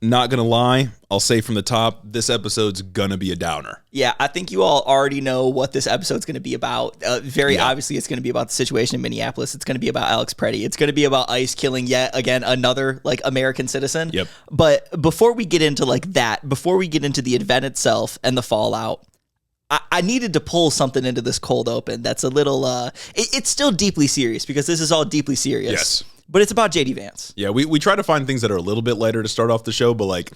Not gonna lie, I'll say from the top, this episode's gonna be a downer. Yeah, I think you all already know what this episode's going to be about. Obviously, it's going to be about the situation in Minneapolis. It's going to be about Alex Pretti. It's going to be about ICE killing yet again another like American citizen. Yep. But before we get into like that, before we get into the event itself and the fallout, I needed to pull something into this cold open that's a little. It's still deeply serious because this is all deeply serious. Yes. But it's about JD Vance. Yeah, we try to find things that are a little bit lighter to start off the show, but like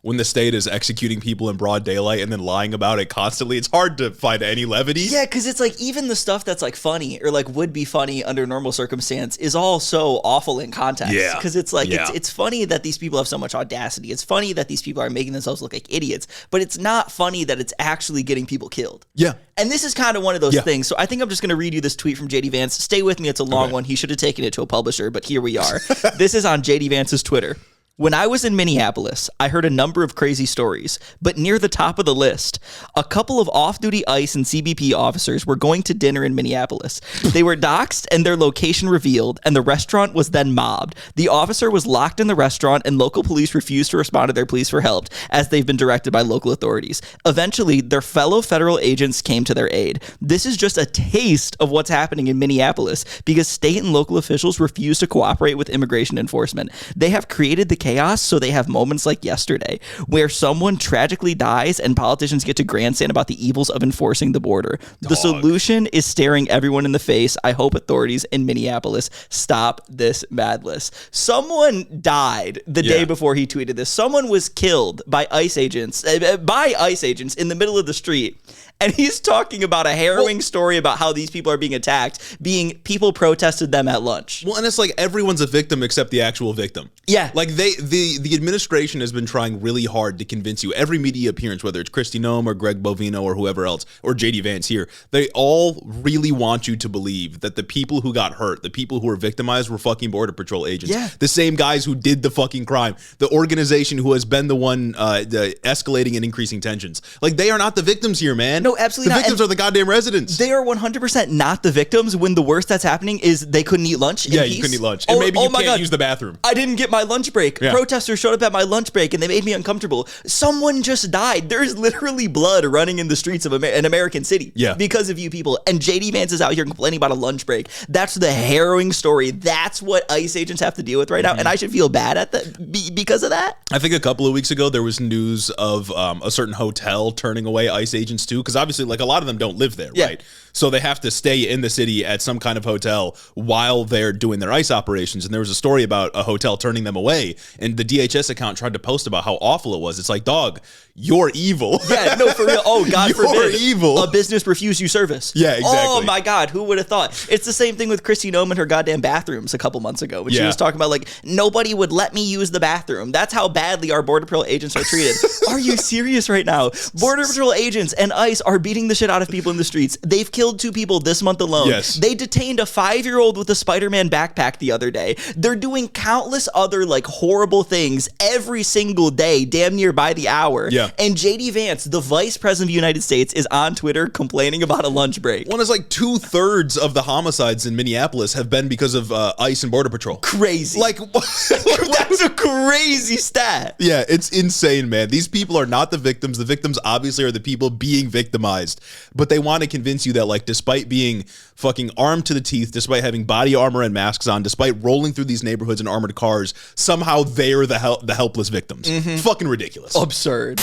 when the state is executing people in broad daylight and then lying about it constantly, it's hard to find any levity. Yeah, because it's like even the stuff that's like funny or like would be funny under normal circumstance is all so awful in context. Yeah. Because it's like, it's funny that these people have so much audacity. It's funny that these people are making themselves look like idiots, but it's not funny that it's actually getting people killed. Yeah. And this is kind of one of those things. So I think I'm just going to read you this tweet from JD Vance. Stay with me. It's a long one. He should have taken it to a publisher, but here we are. This is on JD Vance's Twitter. When I was in Minneapolis, I heard a number of crazy stories, but near the top of the list, a couple of off-duty ICE and CBP officers were going to dinner in Minneapolis. They were doxxed and their location revealed, and the restaurant was then mobbed. The officer was locked in the restaurant, and local police refused to respond to their pleas for help, as they've been directed by local authorities. Eventually, their fellow federal agents came to their aid. This is just a taste of what's happening in Minneapolis, because state and local officials refuse to cooperate with immigration enforcement. They have created the chaos, so they have moments like yesterday where someone tragically dies and politicians get to grandstand about the evils of enforcing the border. The solution is staring everyone in the face. I hope authorities in Minneapolis stop this madness. Someone died the day before he tweeted this. Someone was killed by ICE agents in the middle of the street. And he's talking about a harrowing story about how these people are being attacked, being people protested them at lunch. Well, and it's like everyone's a victim except the actual victim. Yeah. Like the administration has been trying really hard to convince you. Every media appearance, whether it's Kristi Noem or Greg Bovino or whoever else, or JD Vance here, they all really want you to believe that the people who got hurt, the people who were victimized were fucking Border Patrol agents. Yeah. The same guys who did the fucking crime. The organization who has been the one escalating and increasing tensions. Like, they are not the victims here, man. No, absolutely not. not. The victims are the goddamn residents. They are 100% not the victims when the worst that's happening is they couldn't eat lunch in peace. You couldn't eat lunch. And maybe you can't use the bathroom. I didn't get my lunch break. Yeah. Protesters showed up at my lunch break and they made me uncomfortable. Someone just died. There's literally blood running in the streets of an American city because of you people. And JD Vance is out here complaining about a lunch break. That's the harrowing story. That's what ICE agents have to deal with right now. And I should feel bad at that because of that. I think a couple of weeks ago, there was news of a certain hotel turning away ICE agents too, because obviously like a lot of them don't live there, right? So they have to stay in the city at some kind of hotel while they're doing their ICE operations. And there was a story about a hotel turning them away, and the DHS account tried to post about how awful it was. It's like, dog, you're evil. Yeah, no, for real. Oh, God forbid. You're evil. A business refuse you service. Yeah, exactly. Oh, my God. Who would have thought? It's the same thing with Kristi Noem and her goddamn bathrooms a couple months ago when she was talking about, like, nobody would let me use the bathroom. That's how badly our Border Patrol agents are treated. Are you serious right now? Border Patrol agents and ICE are beating the shit out of people in the streets. They've killed 2 people this month alone. Yes. They detained a 5-year-old with a Spider-Man backpack the other day. They're doing countless other, like, horrible things every single day, damn near by the hour. Yeah. And JD Vance, the vice president of the United States, is on Twitter complaining about a lunch break. One is like 2/3 of the homicides in Minneapolis have been because of ICE and Border Patrol. Crazy. Like, that's a crazy stat. Yeah, it's insane, man. These people are not the victims. The victims obviously are the people being victimized, but they want to convince you that, like, despite being fucking armed to the teeth, despite having body armor and masks on, despite rolling through these neighborhoods in armored cars, somehow they're the helpless victims. Fucking ridiculous. Absurd.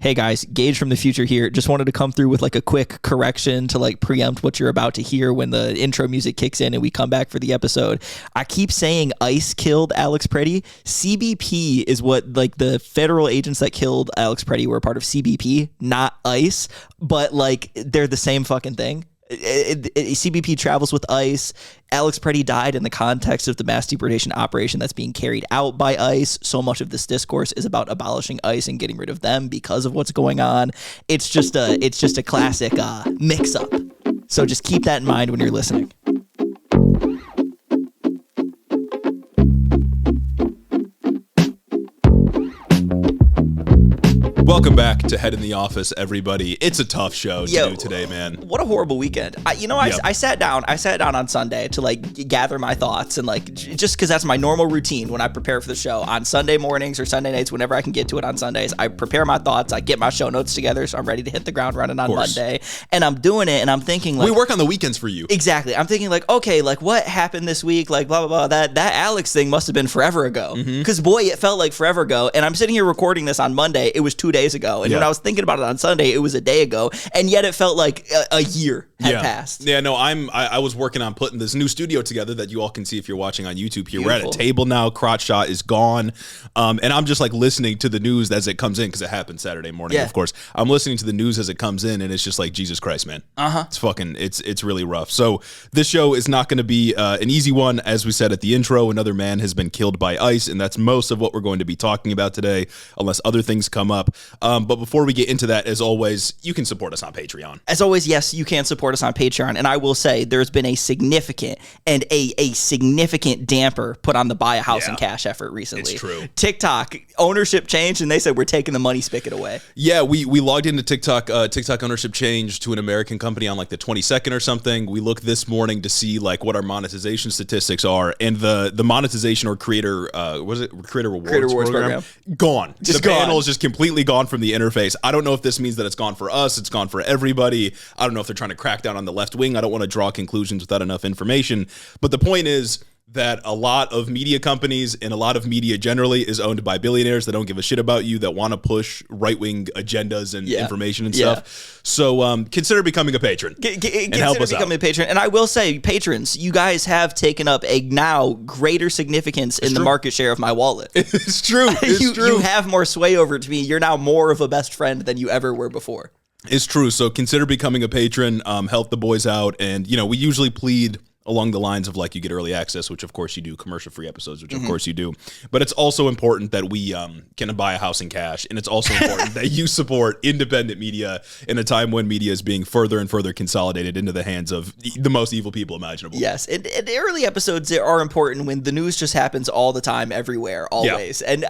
Hey guys, Gage from the future here. Just wanted to come through with like a quick correction to like preempt what you're about to hear when the intro music kicks in and we come back for the episode. I keep saying ICE killed Alex Pretti. CBP is what, like, the federal agents that killed Alex Pretti were a part of CBP, not ICE, but like they're the same fucking thing. CBP travels with ICE. Alex Pretti died in the context of the mass deportation operation that's being carried out by ICE. So much of this discourse is about abolishing ICE and getting rid of them because of what's going on. It's just a classic mix-up. So just keep that in mind when you're listening. Welcome back to Head in the Office, everybody. It's a tough show to do today, man. What a horrible weekend. I sat down on Sunday to like gather my thoughts and like just because that's my normal routine when I prepare for the show on Sunday mornings or Sunday nights, whenever I can get to it on Sundays. I prepare my thoughts, I get my show notes together, so I'm ready to hit the ground running on Monday. And I'm doing it, and I'm thinking like, we work on the weekends for you. Exactly. I'm thinking like, okay, like what happened this week? Like blah blah blah. That Alex thing must have been forever ago. Because boy, it felt like forever ago. And I'm sitting here recording this on Monday. It was 2 days ago, and when I was thinking about it on Sunday, it was a day ago, and yet it felt like a year had passed. Yeah, no, I was working on putting this new studio together that you all can see if you're watching on YouTube here. Beautiful. We're at a table now. Crotch shot is gone, and I'm just like listening to the news as it comes in because it happened Saturday morning. Of course, I'm listening to the news as it comes in, and it's just like Jesus Christ, man. It's really rough. So this show is not going to be an easy one, as we said at the intro. Another man has been killed by ice, and that's most of what we're going to be talking about today, unless other things come up. But before we get into that, as always, you can support us on Patreon. As always, yes, you can support us on Patreon. And I will say there's been a significant damper put on the buy a house in cash effort recently. It's true. TikTok ownership changed, and they said we're taking the money spigot away. Yeah, we logged into TikTok. TikTok ownership changed to an American company on like the 22nd or something. We looked this morning to see like what our monetization statistics are, and the monetization or creator rewards program gone. The panel is just completely gone from the interface. I don't know if this means that it's gone for us, it's gone for everybody. I don't know if they're trying to crack down on the left wing. I don't want to draw conclusions without enough information. But the point is that a lot of media companies and a lot of media generally is owned by billionaires that don't give a shit about you, that want to push right-wing agendas and information and stuff. So consider becoming a patron and help us out. A patron. And I will say, patrons, you guys have taken up a now greater significance in the market share of my wallet. It's true. It's true. You have more sway over to me. You're now more of a best friend than you ever were before. It's true. So consider becoming a patron, help the boys out. And, we usually plead along the lines of like you get early access, which of course you do, commercial-free episodes, which of course you do. But it's also important that we can buy a house in cash. And it's also important that you support independent media in a time when media is being further and further consolidated into the hands of the most evil people imaginable. Yes. And early episodes are important when the news just happens all the time, everywhere, always. Yeah. And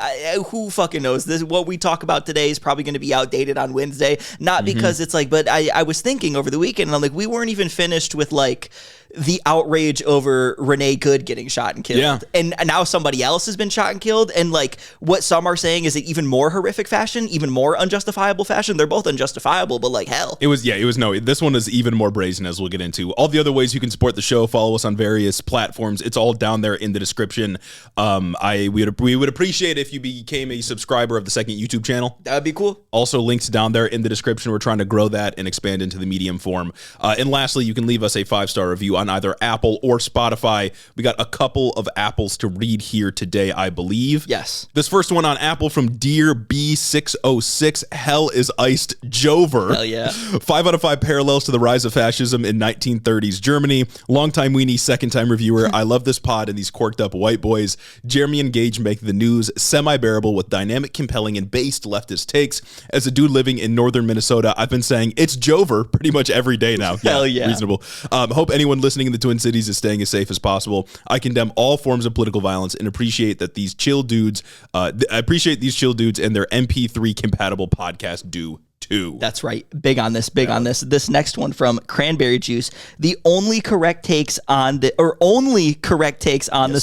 who fucking knows? What we talk about today is probably going to be outdated on Wednesday. Not because it's like, but I was thinking over the weekend, and I'm like, we weren't even finished with like the outrage over Renee Good getting shot and killed. Yeah. And now somebody else has been shot and killed. And like what some are saying is an even more horrific fashion, even more unjustifiable fashion. They're both unjustifiable, but like hell. This one is even more brazen, as we'll get into. All the other ways you can support the show, follow us on various platforms. It's all down there in the description. We would appreciate if you became a subscriber of the second YouTube channel. That'd be cool. Also links down there in the description. We're trying to grow that and expand into the medium form. And lastly, you can leave us a 5-star review on either Apple or Spotify. We got a couple of apples to read here today, I believe. Yes. This first one on Apple from Dear B606. Hell is iced Jover. Hell yeah. 5 out of 5 parallels to the rise of fascism in 1930s Germany. Longtime weenie, second-time reviewer. I love this pod and these corked up white boys. Jeremy and Gage make the news semi-bearable with dynamic, compelling, and based leftist takes. As a dude living in northern Minnesota, I've been saying it's Jover pretty much every day now. Hell yeah. Reasonable. Hope anyone listening in the Twin Cities is staying as safe as possible. I condemn all forms of political violence and appreciate that these chill dudes. I appreciate these chill dudes and their MP3 compatible podcast do too. That's right. Big on this. On this. This next one from Cranberry Juice. The only correct takes on this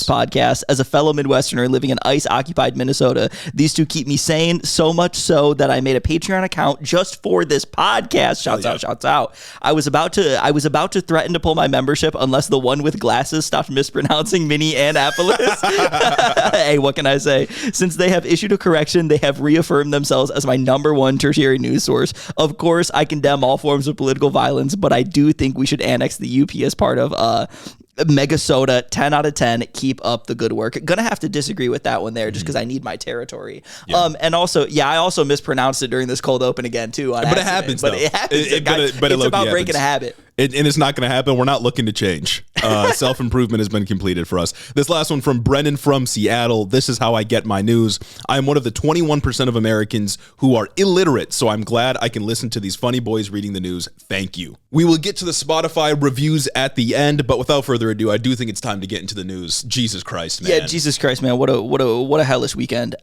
podcast as a fellow Midwesterner living in ice-occupied Minnesota. These two keep me sane, so much so that I made a Patreon account just for this podcast. Shouts out. I was about to threaten to pull my membership unless the one with glasses stopped mispronouncing Minneapolis. Hey, what can I say? Since they have issued a correction, they have reaffirmed themselves as my number one tertiary news source. Of course, I condemn all forms of political violence, but I do think we should annex the UP as part of Megasoda. 10 out of 10. Keep up the good work. Gonna have to disagree with that one there just because I need my territory. Yeah. And also, I also mispronounced it during this cold open again too. But it happens. It happens. It's about breaking a habit. And it's not going to happen. We're not looking to change. Self-improvement has been completed for us. This last one from Brennan from Seattle. This is how I get my news. I am one of the 21% of Americans who are illiterate, so I'm glad I can listen to these funny boys reading the news. Thank you. We will get to the Spotify reviews at the end, but without further ado, I do think it's time to get into the news. Jesus Christ, man. Yeah, Jesus Christ, man. What a hellish weekend.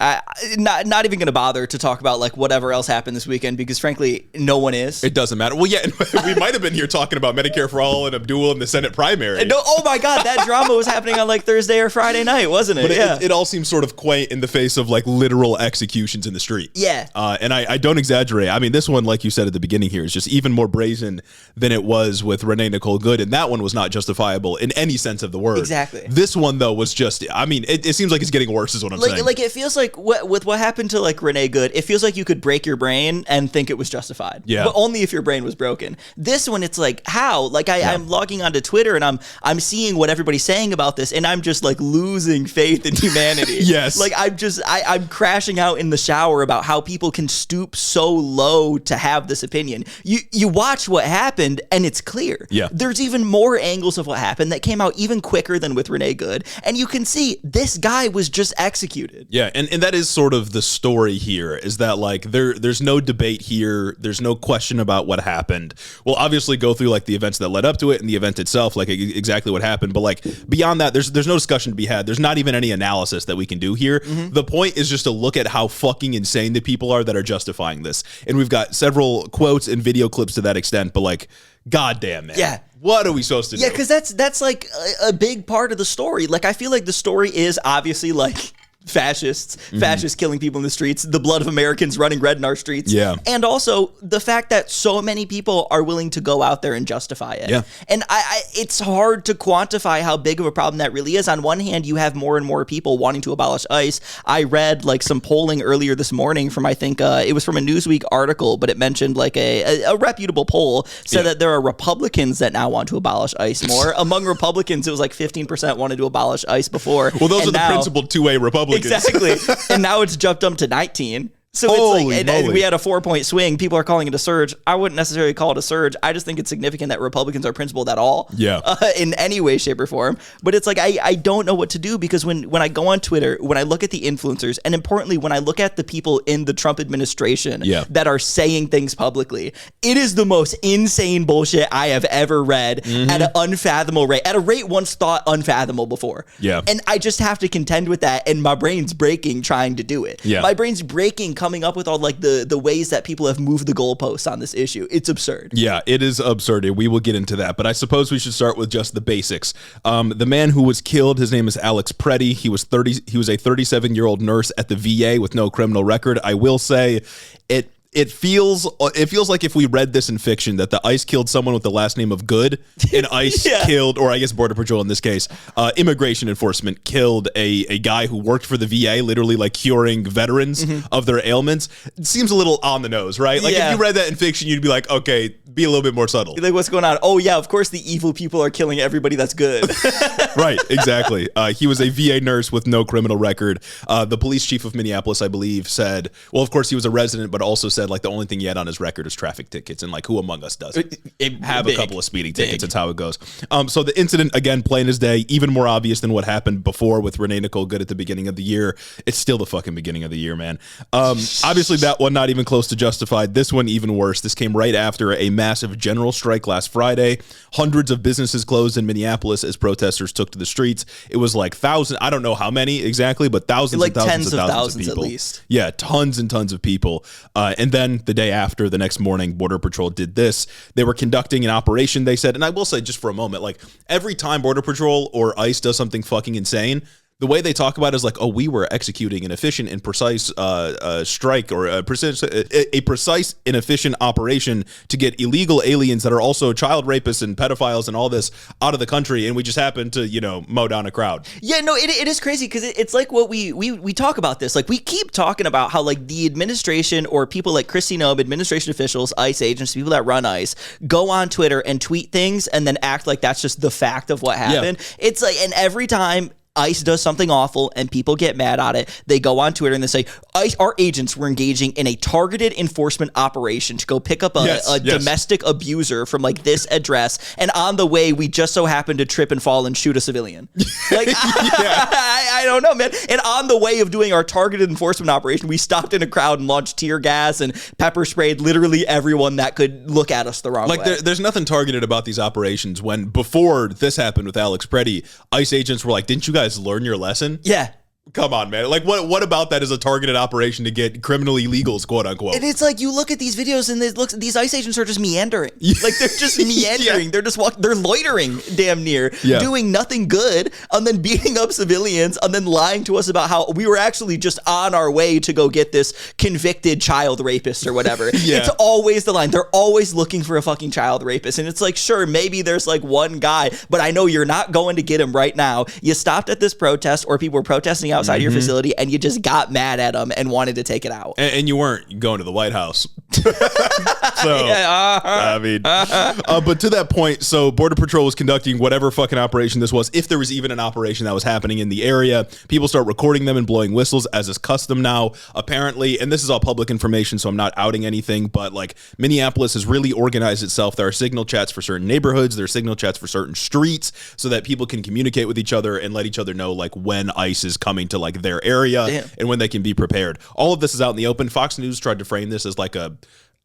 Not even going to bother to talk about like whatever else happened this weekend because frankly, no one is. It doesn't matter. Well, yeah, we might have been here talking about Medicare for All and Abdul in the Senate primary. No, oh my God, that drama was happening on like Thursday or Friday night, wasn't it? But it all seems sort of quaint in the face of like literal executions in the street. Yeah. And I don't exaggerate. I mean, this one, like you said at the beginning here, is just even more brazen than it was with Renee Nicole Good. And that one was not justifiable in any sense of the word. Exactly. This one, though, was just, I mean, it seems like it's getting worse is what I'm saying. Like it feels like with what happened to like Renee Good, it feels like you could break your brain and think it was justified. Yeah. But only if your brain was broken. This one, it's like, how? Like I'm logging onto Twitter and I'm seeing what everybody's saying about this and I'm just like losing faith in humanity. Yes. Like I'm crashing out in the shower about how people can stoop so low to have this opinion. You watch what happened and it's clear. Yeah. There's even more angles of what happened that came out even quicker than with Renee Good. And you can see this guy was just executed. Yeah, and that is sort of the story here, is that like there's no debate here, there's no question about what happened. We'll obviously go through like the events that led up to it and the event itself, like exactly what happened, but like beyond that, there's no discussion to be had. There's not even any analysis that we can do here. Mm-hmm. The point is just to look at how fucking insane the people are that are justifying this. And we've got several quotes and video clips to that extent, but like, goddamn, man. Yeah. What are we supposed to do? Yeah, because that's like a big part of the story. Like, I feel like the story is obviously like fascists killing people in the streets, the blood of Americans running red in our streets. Yeah. And also the fact that so many people are willing to go out there and justify it. Yeah. And it's hard to quantify how big of a problem that really is. On one hand, you have more and more people wanting to abolish ICE. I read like some polling earlier this morning from, I think it was from a Newsweek article, but it mentioned like a reputable poll said that there are Republicans that now want to abolish ICE more. Among Republicans, it was like 15% wanted to abolish ICE before. Well, those are the principled two-way Republicans. Exactly. And now it's jumped up to 19. So it's like, and we had a 4-point swing. People are calling it a surge. I wouldn't necessarily call it a surge. I just think it's significant that Republicans are principled at all. Yeah. In any way, shape, or form. But it's like, I don't know what to do because when I go on Twitter, when I look at the influencers, and importantly, when I look at the people in the Trump administration that are saying things publicly, it is the most insane bullshit I have ever read at an unfathomable rate, at a rate once thought unfathomable before. Yeah. And I just have to contend with that, and my brain's breaking trying to do it. Yeah. My brain's breaking coming up with all like the ways that people have moved the goalposts on this issue. It's absurd. Yeah, it is absurd. We will get into that, but I suppose we should start with just the basics. The man who was killed, his name is Alex Pretti. He was a 37-year-old nurse at the VA with no criminal record. I will say it feels like if we read this in fiction that the ICE killed someone with the last name of Good and ICE killed, or I guess Border Patrol in this case, immigration enforcement killed a guy who worked for the VA, literally like curing veterans of their ailments. It seems a little on the nose, right? Like if you read that in fiction, you'd be like, okay, be a little bit more subtle. Like, what's going on? Oh yeah, of course the evil people are killing everybody that's good. Right, exactly. He was a VA nurse with no criminal record. The police chief of Minneapolis, I believe, said, well, of course he was a resident, but also said like the only thing he had on his record is traffic tickets, and like who among us doesn't have a couple of speeding tickets? That's how it goes. So the incident, again, plain as day, even more obvious than what happened before with Renee Nicole Good at the beginning of the year. It's still the fucking beginning of the year, man. Obviously that one not even close to justified. This one even worse. This came right after a massive general strike last Friday. Hundreds of businesses closed in Minneapolis as protesters took to the streets. It was like thousands, I don't know how many exactly, but thousands like and tens of thousands of people. At least. Yeah, tons and tons of people. And then the day after, the next morning, Border Patrol did this. They were conducting an operation, they said, and I will say just for a moment, like every time Border Patrol or ICE does something fucking insane, the way they talk about it is like, oh, we were executing an efficient and precise strike, or a precise and efficient operation to get illegal aliens that are also child rapists and pedophiles and all this out of the country, and we just happened to, mow down a crowd. Yeah, no, it is crazy because it's like what we talk about this. Like we keep talking about how like the administration or people like Kristi Noem, administration officials, ICE agents, people that run ICE, go on Twitter and tweet things and then act like that's just the fact of what happened. Yeah. It's like, and every time ICE does something awful and people get mad at it. They go on Twitter and they say, ICE, our agents were engaging in a targeted enforcement operation to go pick up a domestic abuser from like this address. And on the way, we just so happened to trip and fall and shoot a civilian. Like, I don't know, man. And on the way of doing our targeted enforcement operation, we stopped in a crowd and launched tear gas and pepper sprayed literally everyone that could look at us the wrong way. Like, there's nothing targeted about these operations when before this happened with Alex Pretti, ICE agents were like, didn't you guys learn your lesson? Yeah. Come on, man. Like, what about that is a targeted operation to get criminal illegals, quote unquote? And it's like, you look at these videos and these ICE agents are just meandering. Like, they're just meandering. They're just they're loitering damn near, doing nothing good, and then beating up civilians, and then lying to us about how we were actually just on our way to go get this convicted child rapist or whatever. It's always the line. They're always looking for a fucking child rapist. And it's like, sure, maybe there's like one guy, but I know you're not going to get him right now. You stopped at this protest, or people were protesting outside your facility, and you just got mad at them and wanted to take it out. And you weren't going to the White House. I mean, but to that point, so Border Patrol was conducting whatever fucking operation this was, if there was even an operation that was happening in the area. People start recording them and blowing whistles, as is custom now, apparently. And this is all public information, so I'm not outing anything, but like, Minneapolis has really organized itself. There are signal chats for certain neighborhoods. There are signal chats for certain streets so that people can communicate with each other and let each other know like when ICE is coming to like their area and when they can be prepared. All of this is out in the open. Fox News tried to frame this as like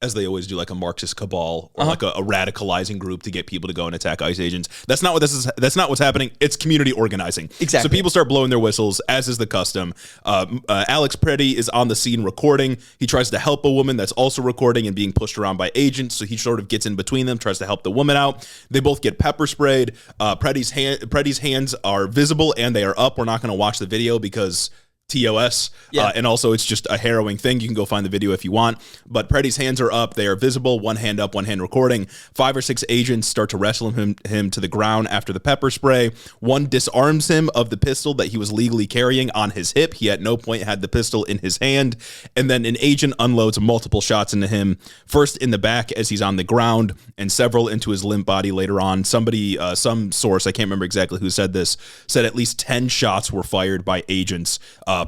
as they always do, like a Marxist cabal or like a radicalizing group to get people to go and attack ICE agents. That's not what this is. That's not what's happening. It's community organizing. Exactly. So people start blowing their whistles, as is the custom. Alex Pretti is on the scene recording. He tries to help a woman that's also recording and being pushed around by agents. So he sort of gets in between them, tries to help the woman out. They both get pepper sprayed. Pretti's hands are visible and they are up. We're not going to watch the video because TOS, and also it's just a harrowing thing. You can go find the video if you want, but Pretti's hands are up. They are visible, one hand up, one hand recording. 5 or 6 agents start to wrestle him to the ground after the pepper spray. One disarms him of the pistol that he was legally carrying on his hip. He at no point had the pistol in his hand, and then an agent unloads multiple shots into him, first in the back as he's on the ground, and several into his limp body later on. Somebody, some source, I can't remember exactly who said this, said at least 10 shots were fired by agents,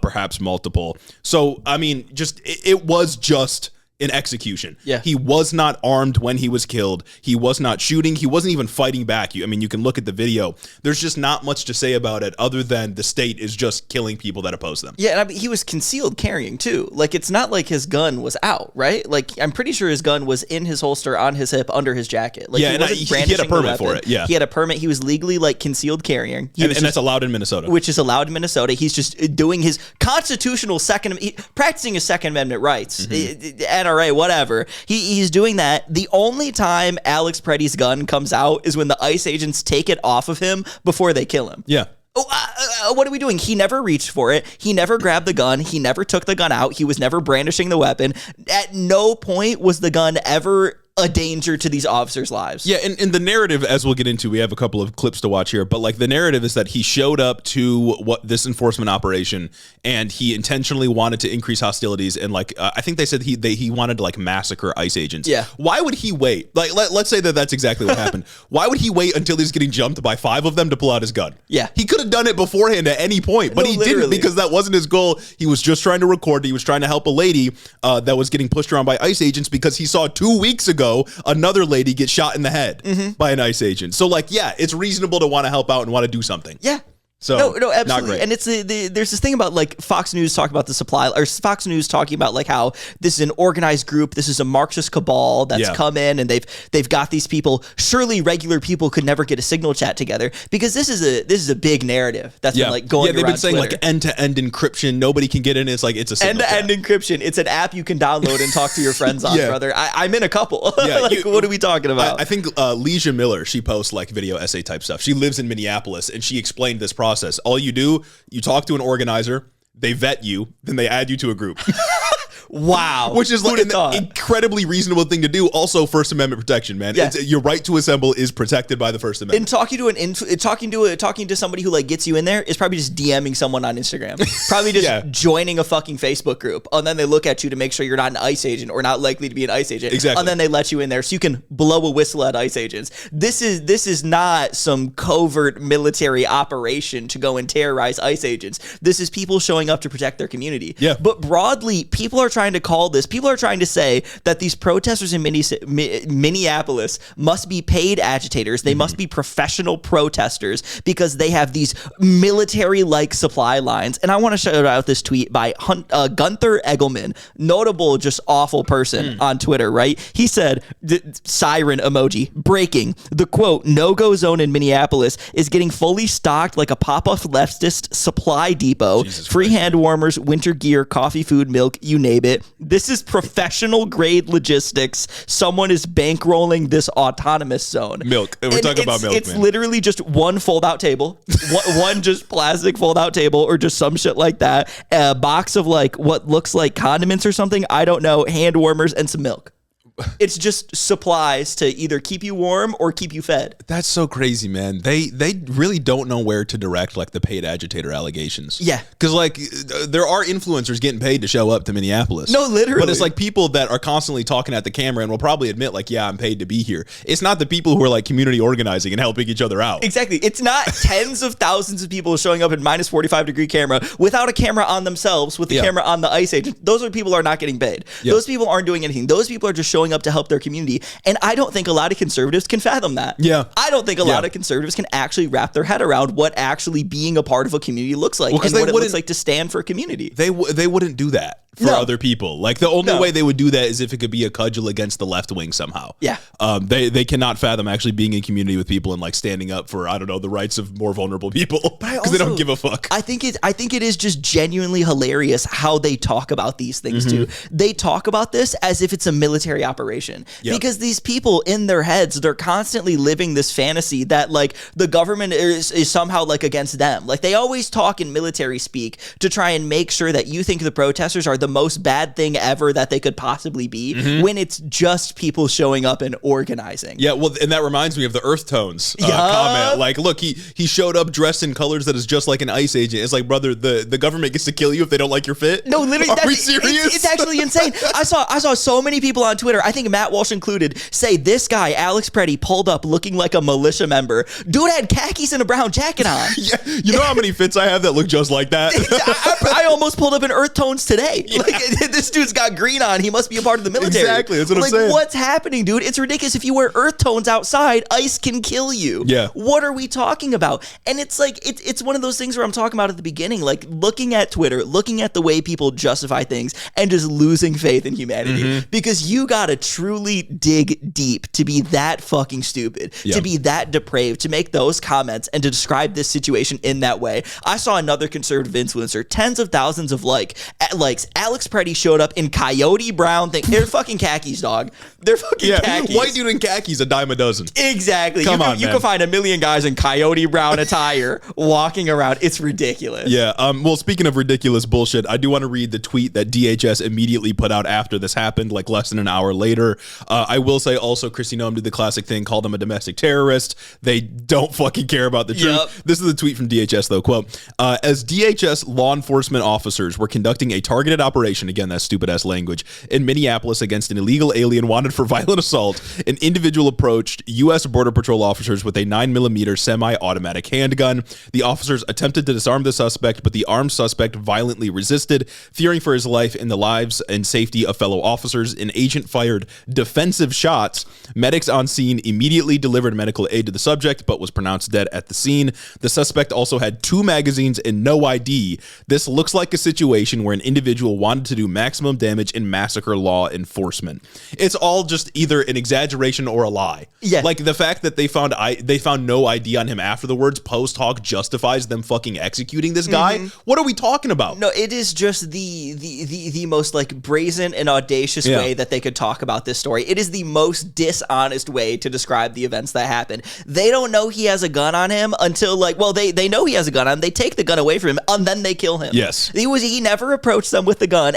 perhaps multiple. So, I mean, it was just an execution. Yeah. He was not armed when he was killed. He was not shooting. He wasn't even fighting back. I mean, you can look at the video. There's just not much to say about it other than the state is just killing people that oppose them. Yeah, and I mean, he was concealed carrying too. Like, it's not like his gun was out, right? Like, I'm pretty sure his gun was in his holster on his hip under his jacket. Like, yeah, he had a permit for it. Yeah, he had a permit. He was legally like concealed carrying. And that's allowed in Minnesota. Which is allowed in Minnesota. He's just doing his constitutional practicing his Second Amendment rights. NRA, whatever. He's doing that. The only time Alex Pretti's gun comes out is when the ICE agents take it off of him before they kill him. Yeah. What are we doing? He never reached for it. He never grabbed the gun. He never took the gun out. He was never brandishing the weapon. At no point was the gun ever a danger to these officers' lives. Yeah, and the narrative, as we'll get into, we have a couple of clips to watch here, but like the narrative is that he showed up to this enforcement operation and he intentionally wanted to increase hostilities and like I think they said he wanted to like massacre ICE agents. Yeah. Why would he wait? Like let's say that's exactly what happened. Why would he wait until he's getting jumped by 5 of them to pull out his gun? Yeah. He could have done it beforehand at any point, but he didn't because that wasn't his goal. He was just trying to record. He was trying to help a lady that was getting pushed around by ICE agents because he saw 2 weeks ago another lady get shot in the head by an ICE agent. So like, yeah, it's reasonable to want to help out and want to do something. Yeah. So no, absolutely. Not great. And it's there's this thing about like Fox News talking about the supply, or Fox News talking about like how this is an organized group, this is a Marxist cabal that's come in and they've got these people. Surely regular people could never get a signal chat together because this is a big narrative that's been like going. Yeah, they've been saying Twitter. like end-to-end encryption. Nobody can get in. It's like it's a end-to-end encryption. It's an app you can download and talk to your friends on, brother. I'm in a couple. Yeah, like, what are we talking about? I think Leisha Miller, she posts like video essay type stuff. She lives in Minneapolis and she explained this process. All you do, you talk to an organizer, they vet you, then they add you to a group. Wow. Which is like an incredibly reasonable thing to do. Also, First Amendment protection, man. Yeah. Your right to assemble is protected by the First Amendment. And talking to somebody who like gets you in there is probably just DMing someone on Instagram. Probably just joining a fucking Facebook group. And then they look at you to make sure you're not an ICE agent or not likely to be an ICE agent. Exactly. And then they let you in there so you can blow a whistle at ICE agents. This is not some covert military operation to go and terrorize ICE agents. This is people showing up to protect their community. Yeah. But broadly, people are trying to say that these protesters in Minneapolis must be paid agitators. They must be professional protesters because they have these military-like supply lines. And I want to shout out this tweet by Gunther Egelman, notable, just awful person on Twitter, right? He said, siren emoji, breaking. The quote, no-go zone in Minneapolis is getting fully stocked like a pop-up leftist supply depot. Free hand warmers, winter gear, coffee, food, milk, you name it. This is professional grade logistics. Someone is bankrolling this autonomous zone. Milk. We're talking about milk, It's literally just one fold-out table, one just plastic fold-out table or just some shit like that, a box of like what looks like condiments or something, I don't know, hand warmers, and some milk. It's just supplies to either keep you warm or keep you fed. That's so crazy, man. They really don't know where to direct like the paid agitator allegations. Yeah. Because like there are influencers getting paid to show up to Minneapolis. No, literally. But it's like people that are constantly talking at the camera and will probably admit like, yeah, I'm paid to be here. It's not the people who are like community organizing and helping each other out. Exactly. It's not tens of thousands of people showing up in minus 45-degree camera without a camera on themselves with the camera on the ICE agent. Those are people who are not getting paid. Those people aren't doing anything. Those people are just showing up to help their community. And I don't think a lot of conservatives can fathom that. Yeah. I don't think a lot of conservatives can actually wrap their head around what actually being a part of a community looks like and what it looks like to stand for a community. They wouldn't do that for other people. Like the only way they would do that is if it could be a cudgel against the left wing somehow. Yeah. They cannot fathom actually being in community with people and like standing up for, I don't know, the rights of more vulnerable people because they don't give a fuck. I think it is just genuinely hilarious how they talk about these things too. They talk about this as if it's a military operation because these people in their heads, they're constantly living this fantasy that like the government is somehow like against them. Like they always talk in military speak to try and make sure that you think the protesters are the most bad thing ever that they could possibly be when it's just people showing up and organizing. Yeah, well, and that reminds me of the Earth Tones comment. Like, look, he showed up dressed in colors that is just like an ICE agent. It's like, brother, the government gets to kill you if they don't like your fit. No, literally, are we serious? It's actually insane. I saw so many people on Twitter, I think Matt Walsh included, say this guy Alex Pretti pulled up looking like a militia member. Dude had khakis and a brown jacket on. Yeah, you know how many fits I have that look just like that? I almost pulled up in Earth Tones today. Yeah. Like this dude's got green on. He must be a part of the military. Exactly, that's what I'm saying. What's happening, dude? It's ridiculous. If you wear Earth Tones outside, ICE can kill you. Yeah. What are we talking about? And it's like it's one of those things where I'm talking about at the beginning, like looking at Twitter, looking at the way people justify things, and just losing faith in humanity. Because you gotta truly dig deep to be that fucking stupid, to be that depraved, to make those comments and to describe this situation in that way. I saw another conservative influencer, tens of thousands of likes. Alex Pretti showed up in coyote brown thing. They're fucking khakis, dog. They're fucking khakis. White dude in khakis, a dime a dozen. Exactly. You can find a million guys in coyote brown attire walking around. It's ridiculous. Yeah. Well, speaking of ridiculous bullshit, I do want to read the tweet that DHS immediately put out after this happened, like less than an hour later. I will say also, Kristi Noem did the classic thing, called him a domestic terrorist. They don't fucking care about the truth. This is the tweet from DHS, though. Quote, as DHS law enforcement officers were conducting a targeted operation, again, that stupid-ass language, in Minneapolis against an illegal alien wanted for violent assault, an individual approached U.S. Border Patrol officers with a 9mm semi-automatic handgun. The officers attempted to disarm the suspect, but the armed suspect violently resisted. Fearing for his life and the lives and safety of fellow officers, an agent fired defensive shots. Medics on scene immediately delivered medical aid to the subject, but was pronounced dead at the scene. The suspect also had 2 magazines and no ID. This looks like a situation where an individual wanted to do maximum damage and massacre law enforcement. It's all just either an exaggeration or a lie. Yeah. Like the fact that they found no ID on him after the words post hoc justifies them fucking executing this guy. What are we talking about? No, it is just the most like brazen and audacious way that they could talk about this story. It is the most dishonest way to describe the events that happened. They don't know he has a gun on him until they know he has a gun on him. They take the gun away from him and then they kill him. Yes. He never approached them with the gun.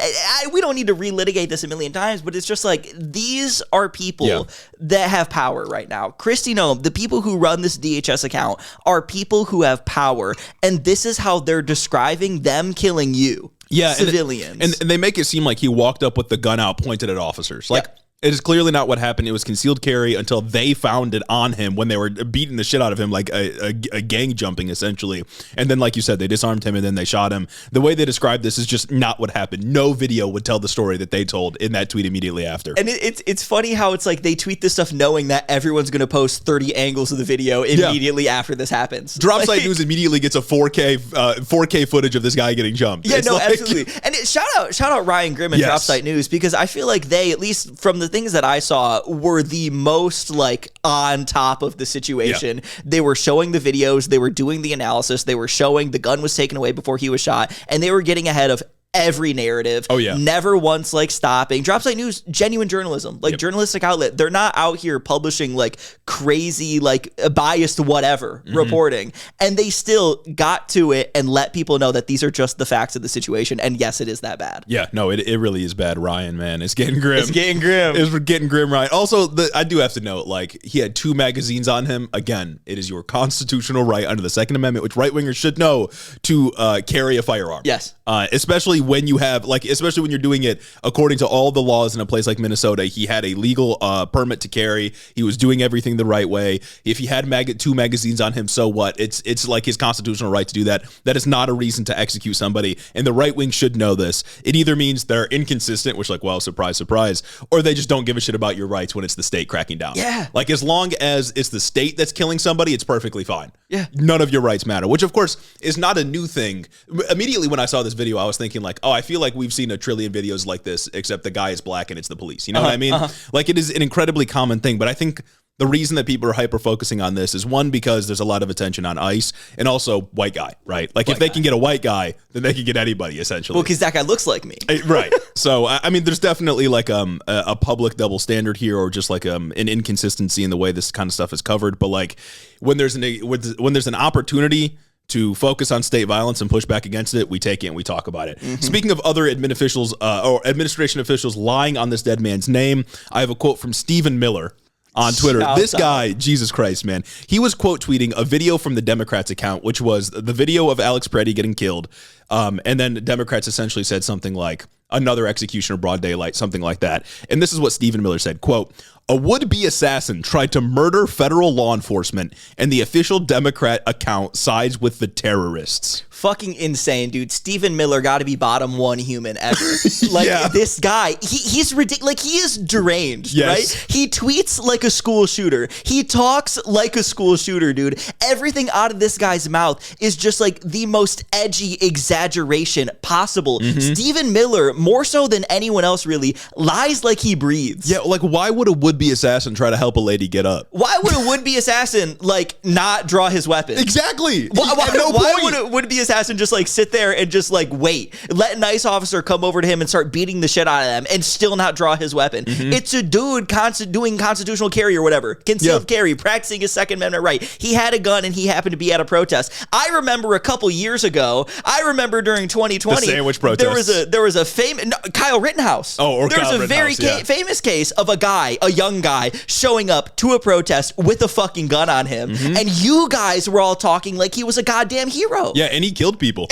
We don't need to relitigate this a million times, but it's just like, these are people that have power right now. Kristi Noem, the people who run this DHS account are people who have power, and this is how they're describing them killing you. Yeah, civilians. And they make it seem like he walked up with the gun out, pointed at officers. Like, it is clearly not what happened. It was concealed carry until they found it on him when they were beating the shit out of him, like a gang jumping, essentially. And then, like you said, they disarmed him and then they shot him. The way they described this is just not what happened. No video would tell the story that they told in that tweet immediately after. And it's funny how it's like they tweet this stuff knowing that everyone's going to post 30 angles of the video immediately after this happens. Dropsite News immediately gets a 4K footage of this guy getting jumped. Yeah, absolutely. And shout out Ryan Grimm and Dropsite News, because I feel like they, at least from the things that I saw, were the most like on top of the situation. They were showing the videos, they were doing the analysis, they were showing the gun was taken away before he was shot, and they were getting ahead of every narrative. Never once like stopping. Dropsite News, genuine journalism, like journalistic outlet. They're not out here publishing like crazy, like biased whatever reporting, and they still got to it and let people know that these are just the facts of the situation. And yes, it is that bad. Yeah, no, it really is bad. Ryan, man, it's getting grim. It's getting grim, Ryan. Also, I do have to note, like, he had 2 magazines on him. Again, it is your constitutional right under the Second Amendment, which right-wingers should know, to carry a firearm. Yes. Especially when you have, like, especially when you're doing it according to all the laws in a place like Minnesota. He had a legal permit to carry. He was doing everything the right way. If he had 2 magazines on him, so what? It's like his constitutional right to do that. That is not a reason to execute somebody, and the right wing should know this. It either means they're inconsistent, which, like, well, surprise, surprise, or they just don't give a shit about your rights when it's the state cracking down. Yeah. Like, as long as it's the state that's killing somebody, it's perfectly fine. Yeah. None of your rights matter, which, of course, is not a new thing. Immediately when I saw this video, I was thinking, like, oh, I feel like we've seen a trillion videos like this, except the guy is black and it's the police. You know what I mean? Like, it is an incredibly common thing, but I think the reason that people are hyper-focusing on this is, one, because there's a lot of attention on ICE, and also white guy, right? Like, if they can get a white guy, then they can get anybody, essentially. Well, because that guy looks like me. Right. So, I mean, there's definitely, like, a public double standard here, or just, like, an inconsistency in the way this kind of stuff is covered. But, like, when there's an opportunity to focus on state violence and push back against it, we take it and we talk about it. Speaking of other administration officials lying on this dead man's name, I have a quote from Stephen Miller on Twitter. This guy, Jesus Christ, man. He was quote tweeting a video from the Democrats account, which was the video of Alex Pretti getting killed. And then the Democrats essentially said something like, another execution of broad daylight, something like that. And this is what Stephen Miller said, quote, "A would-be assassin tried to murder federal law enforcement, and the official Democrat account sides with the terrorists." Fucking insane, dude. Stephen Miller got to be bottom 1 human ever. Like, this guy, he's ridiculous. Like, he is deranged, right? He tweets like a school shooter. He talks like a school shooter, dude. Everything out of this guy's mouth is just like the most edgy exaggeration possible. Stephen Miller, more so than anyone else really, lies like he breathes. Yeah, like, why would a would-be assassin try to help a lady get up? Why would a would-be assassin, like, not draw his weapon? Exactly. Why would a would-be assassin just, like, sit there and just, like, wait, let an ICE officer come over to him and start beating the shit out of them and still not draw his weapon? It's a dude doing constitutional carry or whatever, concealed carry, practicing his Second Amendment right. He had a gun and he happened to be at a protest. I remember a couple years ago, during 2020, the sandwich protest, there was a famous Kyle Rittenhouse. There was a very famous case of a young guy showing up to a protest with a fucking gun on him, and you guys were all talking like he was a goddamn hero. Yeah, and he killed people.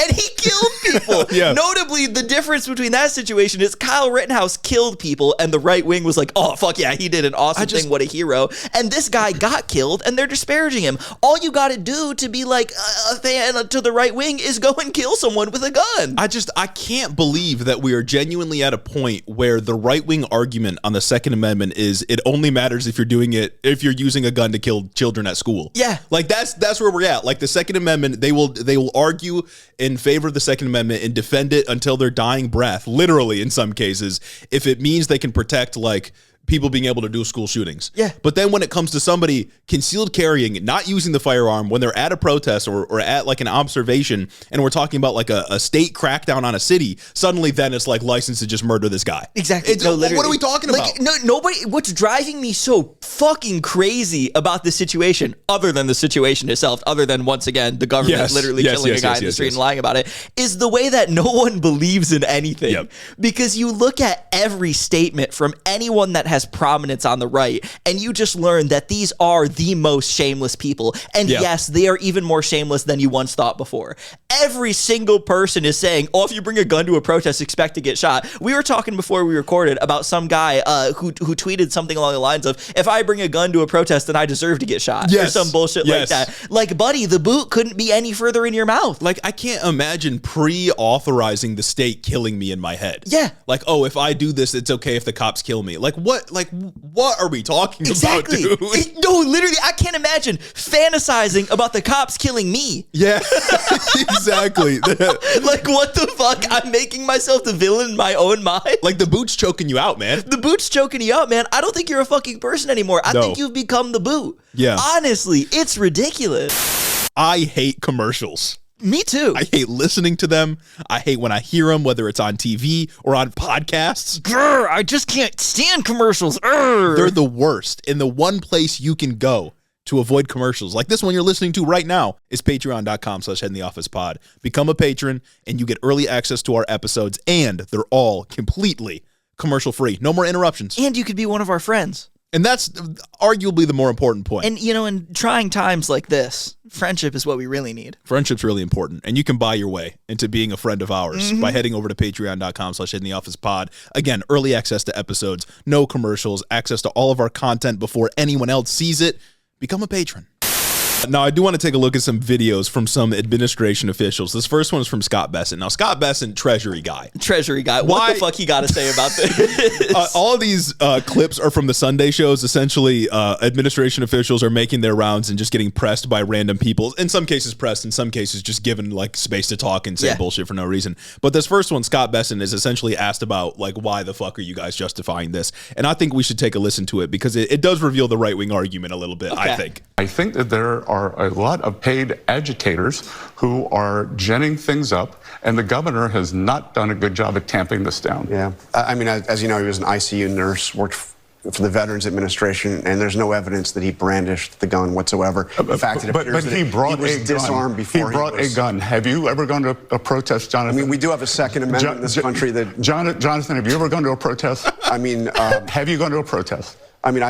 Notably, the difference between that situation is Kyle Rittenhouse killed people, and the right wing was like, oh, fuck yeah, he did an awesome thing, what a hero. And this guy got killed, and they're disparaging him. All you got to do to be like a fan to the right wing is go and kill someone with a gun. I can't believe that we are genuinely at a point where the right-wing argument on the Second Amendment is it only matters if you're using a gun to kill children at school. Yeah. Like, that's where we're at. Like, the Second Amendment, they will argue in favor of the Second Amendment and defend it until their dying breath, literally in some cases, if it means they can protect, like, people being able to do school shootings. Yeah. But then when it comes to somebody concealed carrying, not using the firearm when they're at a protest or at like an observation, and we're talking about like a state crackdown on a city, suddenly then it's like license to just murder this guy. Exactly. What are we talking about? Nobody. What's driving me so fucking crazy about this situation, other than the situation itself, other than once again the government literally killing a guy in the street and lying about it, is the way that no one believes in anything. Yep. Because you look at every statement from anyone that has prominence on the right, and you just learn that these are the most shameless people. And yes, they are even more shameless than you once thought before. Every single person is saying, oh, if you bring a gun to a protest, expect to get shot. We were talking before we recorded about some guy who tweeted something along the lines of, if I bring a gun to a protest, then I deserve to get shot. Or some bullshit like that. Like, buddy, the boot couldn't be any further in your mouth. Like, I can't imagine pre-authorizing the state killing me in my head. Yeah. Like, oh, if I do this, it's okay if the cops kill me. Like, what are we talking about, dude? No, literally, I can't imagine fantasizing about the cops killing me. Yeah, exactly. Like, what the fuck? I'm making myself the villain in my own mind. Like, the boot's choking you out, man. The boot's choking you out, man. I don't think you're a fucking person anymore. I think you've become the boot. Yeah. Honestly, it's ridiculous. I hate commercials. Me too. I hate listening to them. I hate when I hear them, whether it's on TV or on podcasts. Grr, I just can't stand commercials. They're the worst. And the one place you can go to avoid commercials, like this one you're listening to right now, is patreon.com/headintheofficepod. Become a patron, and you get early access to our episodes, and they're all completely commercial free. No more interruptions. And you could be one of our friends. And that's arguably the more important point. And, you know, in trying times like this, friendship is what we really need. Friendship's really important. And you can buy your way into being a friend of ours by heading over to patreon.com/headintheofficepod. Again, early access to episodes, no commercials, access to all of our content before anyone else sees it. Become a patron. Now, I do want to take a look at some videos from some administration officials. This first one is from Scott Bessent. Now, Scott Bessent, Treasury guy. Treasury guy. What the fuck he got to say about this? All of these clips are from the Sunday shows. Essentially, administration officials are making their rounds and just getting pressed by random people. In some cases pressed, in some cases just given like space to talk and say bullshit for no reason. But this first one, Scott Bessent, is essentially asked about like, why the fuck are you guys justifying this? And I think we should take a listen to it because it does reveal the right-wing argument a little bit, I think. I think that there are a lot of paid educators who are ginning things up, and the governor has not done a good job at tamping this down. Yeah. I mean, as you know, he was an ICU nurse, worked for the Veterans Administration, and there's no evidence that he brandished the gun whatsoever. In fact, it appears that he was disarmed before he brought a gun. Have you ever gone to a protest, Jonathan? I mean, we do have a Second Amendment in this country that... Jonathan, have you ever gone to a protest? I mean... have you gone to a protest? I mean,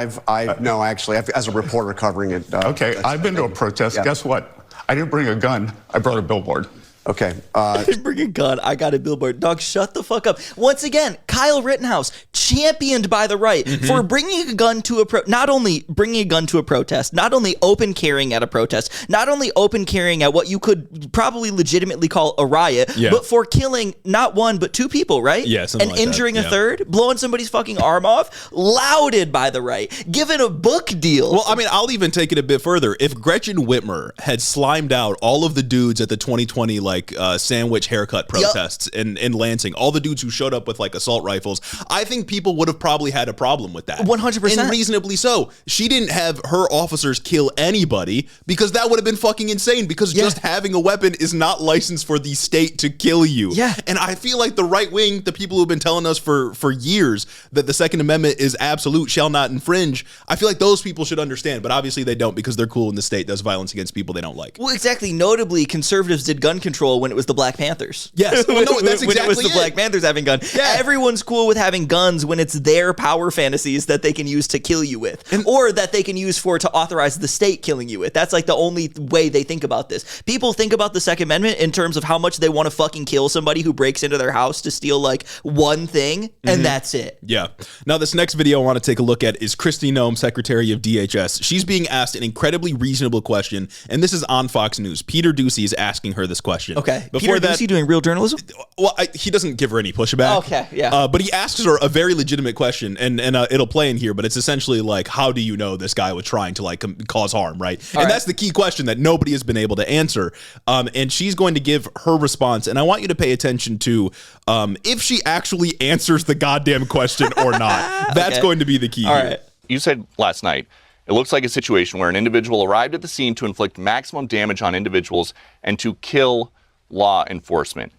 no, actually, as a reporter covering it. Okay, I've been to a protest. Yeah. Guess what? I didn't bring a gun. I brought a billboard. Okay. I didn't bring a gun. I got a billboard. Dog, shut the fuck up. Once again, Kyle Rittenhouse, championed by the right for bringing a gun to not only bringing a gun to a protest, not only open carrying at a protest, not only open carrying at what you could probably legitimately call a riot, but for killing not one, but two people, right? Yeah, something and like injuring that. a third, blowing somebody's fucking arm off, lauded by the right, given a book deal. Well, I mean, I'll even take it a bit further. If Gretchen Whitmer had slimed out all of the dudes at the 2020 sandwich haircut protests in Lansing, all the dudes who showed up with like assault rifles, I think people would have probably had a problem with that. 100%. And reasonably so. She didn't have her officers kill anybody because that would have been fucking insane because just having a weapon is not licensed for the state to kill you. Yeah. And I feel like the right wing, the people who've been telling us for years that the Second Amendment is absolute, shall not infringe, I feel like those people should understand, but obviously they don't because they're cool when the state does violence against people they don't like. Well, exactly. Notably, conservatives did gun control when it was the Black Panthers. Yes. Well, no, that's exactly when it was the Black Panthers having guns. Yeah. Everyone's cool with having guns when it's their power fantasies that they can use to kill you with, or that they can use to authorize the state killing you with. That's like the only way they think about this. People think about the Second Amendment in terms of how much they want to fucking kill somebody who breaks into their house to steal like one thing, and that's it. Yeah. Now, this next video I want to take a look at is Kristi Noem, Secretary of DHS. She's being asked an incredibly reasonable question, and this is on Fox News. Peter Ducey is asking her this question. question. Okay. Before Peter, is he doing real journalism? Well, he doesn't give her any pushback. Okay, yeah. But he asks her a very legitimate question, and it'll play in here, but it's essentially like, how do you know this guy was trying to like cause harm, right? That's the key question that nobody has been able to answer. And she's going to give her response, and I want you to pay attention to if she actually answers the goddamn question or not. That's going to be the key. All right. You said last night, it looks like a situation where an individual arrived at the scene to inflict maximum damage on individuals and to kill law enforcement.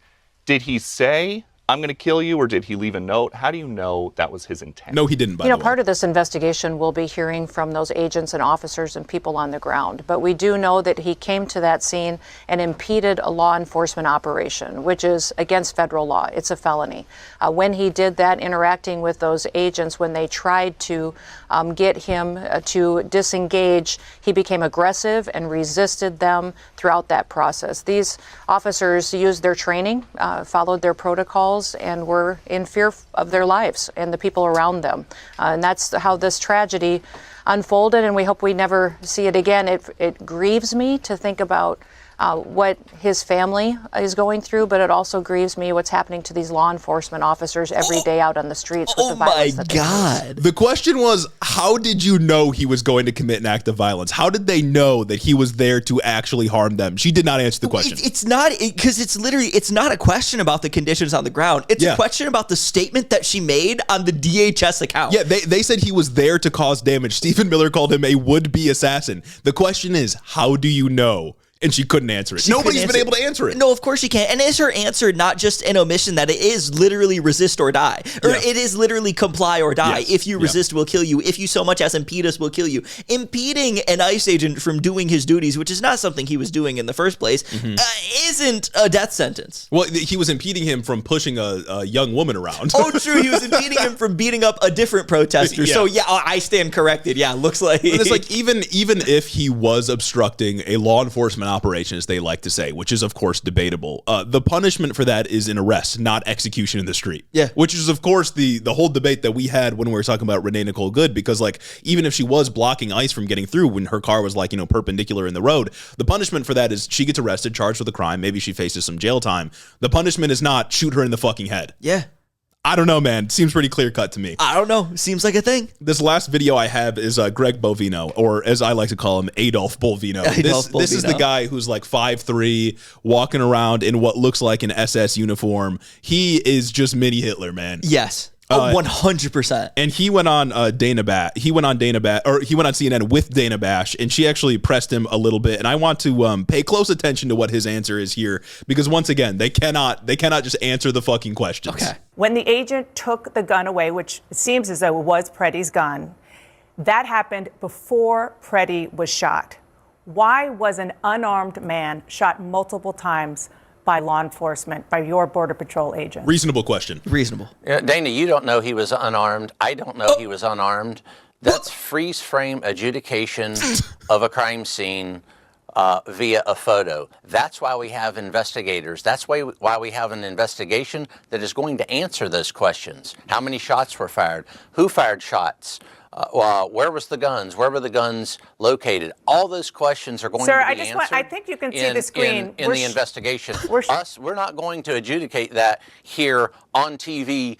Did he say, I'm going to kill you, or did he leave a note? How do you know that was his intent? No, he didn't, by the way. Part of this investigation we'll be hearing from those agents and officers and people on the ground. But we do know that he came to that scene and impeded a law enforcement operation, which is against federal law. It's a felony. When he did that, interacting with those agents, when they tried to get him to disengage, he became aggressive and resisted them throughout that process. These officers used their training, followed their protocols, and were in fear of their lives and the people around them. And that's how this tragedy unfolded, and we hope we never see it again. It grieves me to think about what his family is going through, but it also grieves me what's happening to these law enforcement officers every day out on the streets with the violence that they face. Oh my God. The question was, how did you know he was going to commit an act of violence? How did they know that he was there to actually harm them? She did not answer the question. It's not, because it's not a question about the conditions on the ground. It's a question about the statement that she made on the DHS account. Yeah, they said he was there to cause damage. Stephen Miller called him a would-be assassin. The question is, how do you know? And she couldn't answer it. Nobody's been able to answer it. No, of course she can't. And is her answer not just an omission that it is literally resist or die? Or it is literally comply or die. Yes. If you resist, we'll kill you. If you so much as impede us, we'll kill you. Impeding an ICE agent from doing his duties, which is not something he was doing in the first place, isn't a death sentence. Well, he was impeding him from pushing a young woman around. Oh, true. He was impeding him from beating up a different protester. So, yeah, I stand corrected. Yeah, looks like. It's like even if he was obstructing a law enforcement operation, as they like to say, which is of course debatable, the punishment for that is an arrest, not execution in the street. Yeah, which is of course the whole debate that we had when we were talking about Renee Nicole Good, because like even if she was blocking ICE from getting through when her car was like, perpendicular in the road, the punishment for that is she gets arrested, charged with a crime, maybe she faces some jail time. The punishment is not shoot her in the fucking head. Yeah. I don't know, man. Seems pretty clear cut to me. I don't know. Seems like a thing. This last video I have is Greg Bovino, or as I like to call him, Adolf Bovino. This is the guy who's like 5'3", walking around in what looks like an SS uniform. He is just mini Hitler, man. Yes. 100%. And he went on Dana Bash. He went on CNN with Dana Bash, and she actually pressed him a little bit. And I want to pay close attention to what his answer is here, because once again, they cannot just answer the fucking questions. Okay. When the agent took the gun away, which it seems as though it was Pretti's gun, that happened before Pretti was shot. Why was an unarmed man shot multiple times by law enforcement, by your Border Patrol agent? Reasonable question. Reasonable. Dana, you don't know he was unarmed. I don't know he was unarmed. That's freeze frame adjudication of a crime scene via a photo. That's why we have investigators. That's why we have an investigation that is going to answer those questions. How many shots were fired? Who fired shots? Where was the guns? Where were the guns located? All those questions are going to be answered. I think you can see the screen. In the investigation. We're not going to adjudicate that here on TV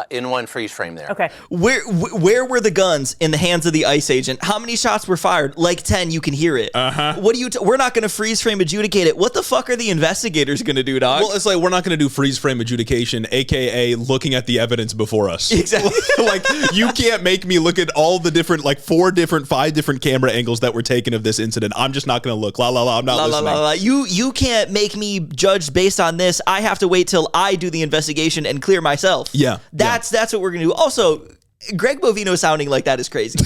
in one freeze frame there. Okay. Where were the guns in the hands of the ICE agent? How many shots were fired? Like 10, you can hear it. What do you? We're not going to freeze frame adjudicate it. What the fuck are the investigators going to do, dog? Well, it's like we're not going to do freeze frame adjudication, aka looking at the evidence before us. Exactly. Like you can't make me look at all the different, like 5 different camera angles that were taken of this incident. I'm just not going to look. I'm not listening. You can't make me judge based on this. I have to wait till I do the investigation and clear myself. Yeah. That's what we're going to do. Also, Greg Bovino sounding like that is crazy.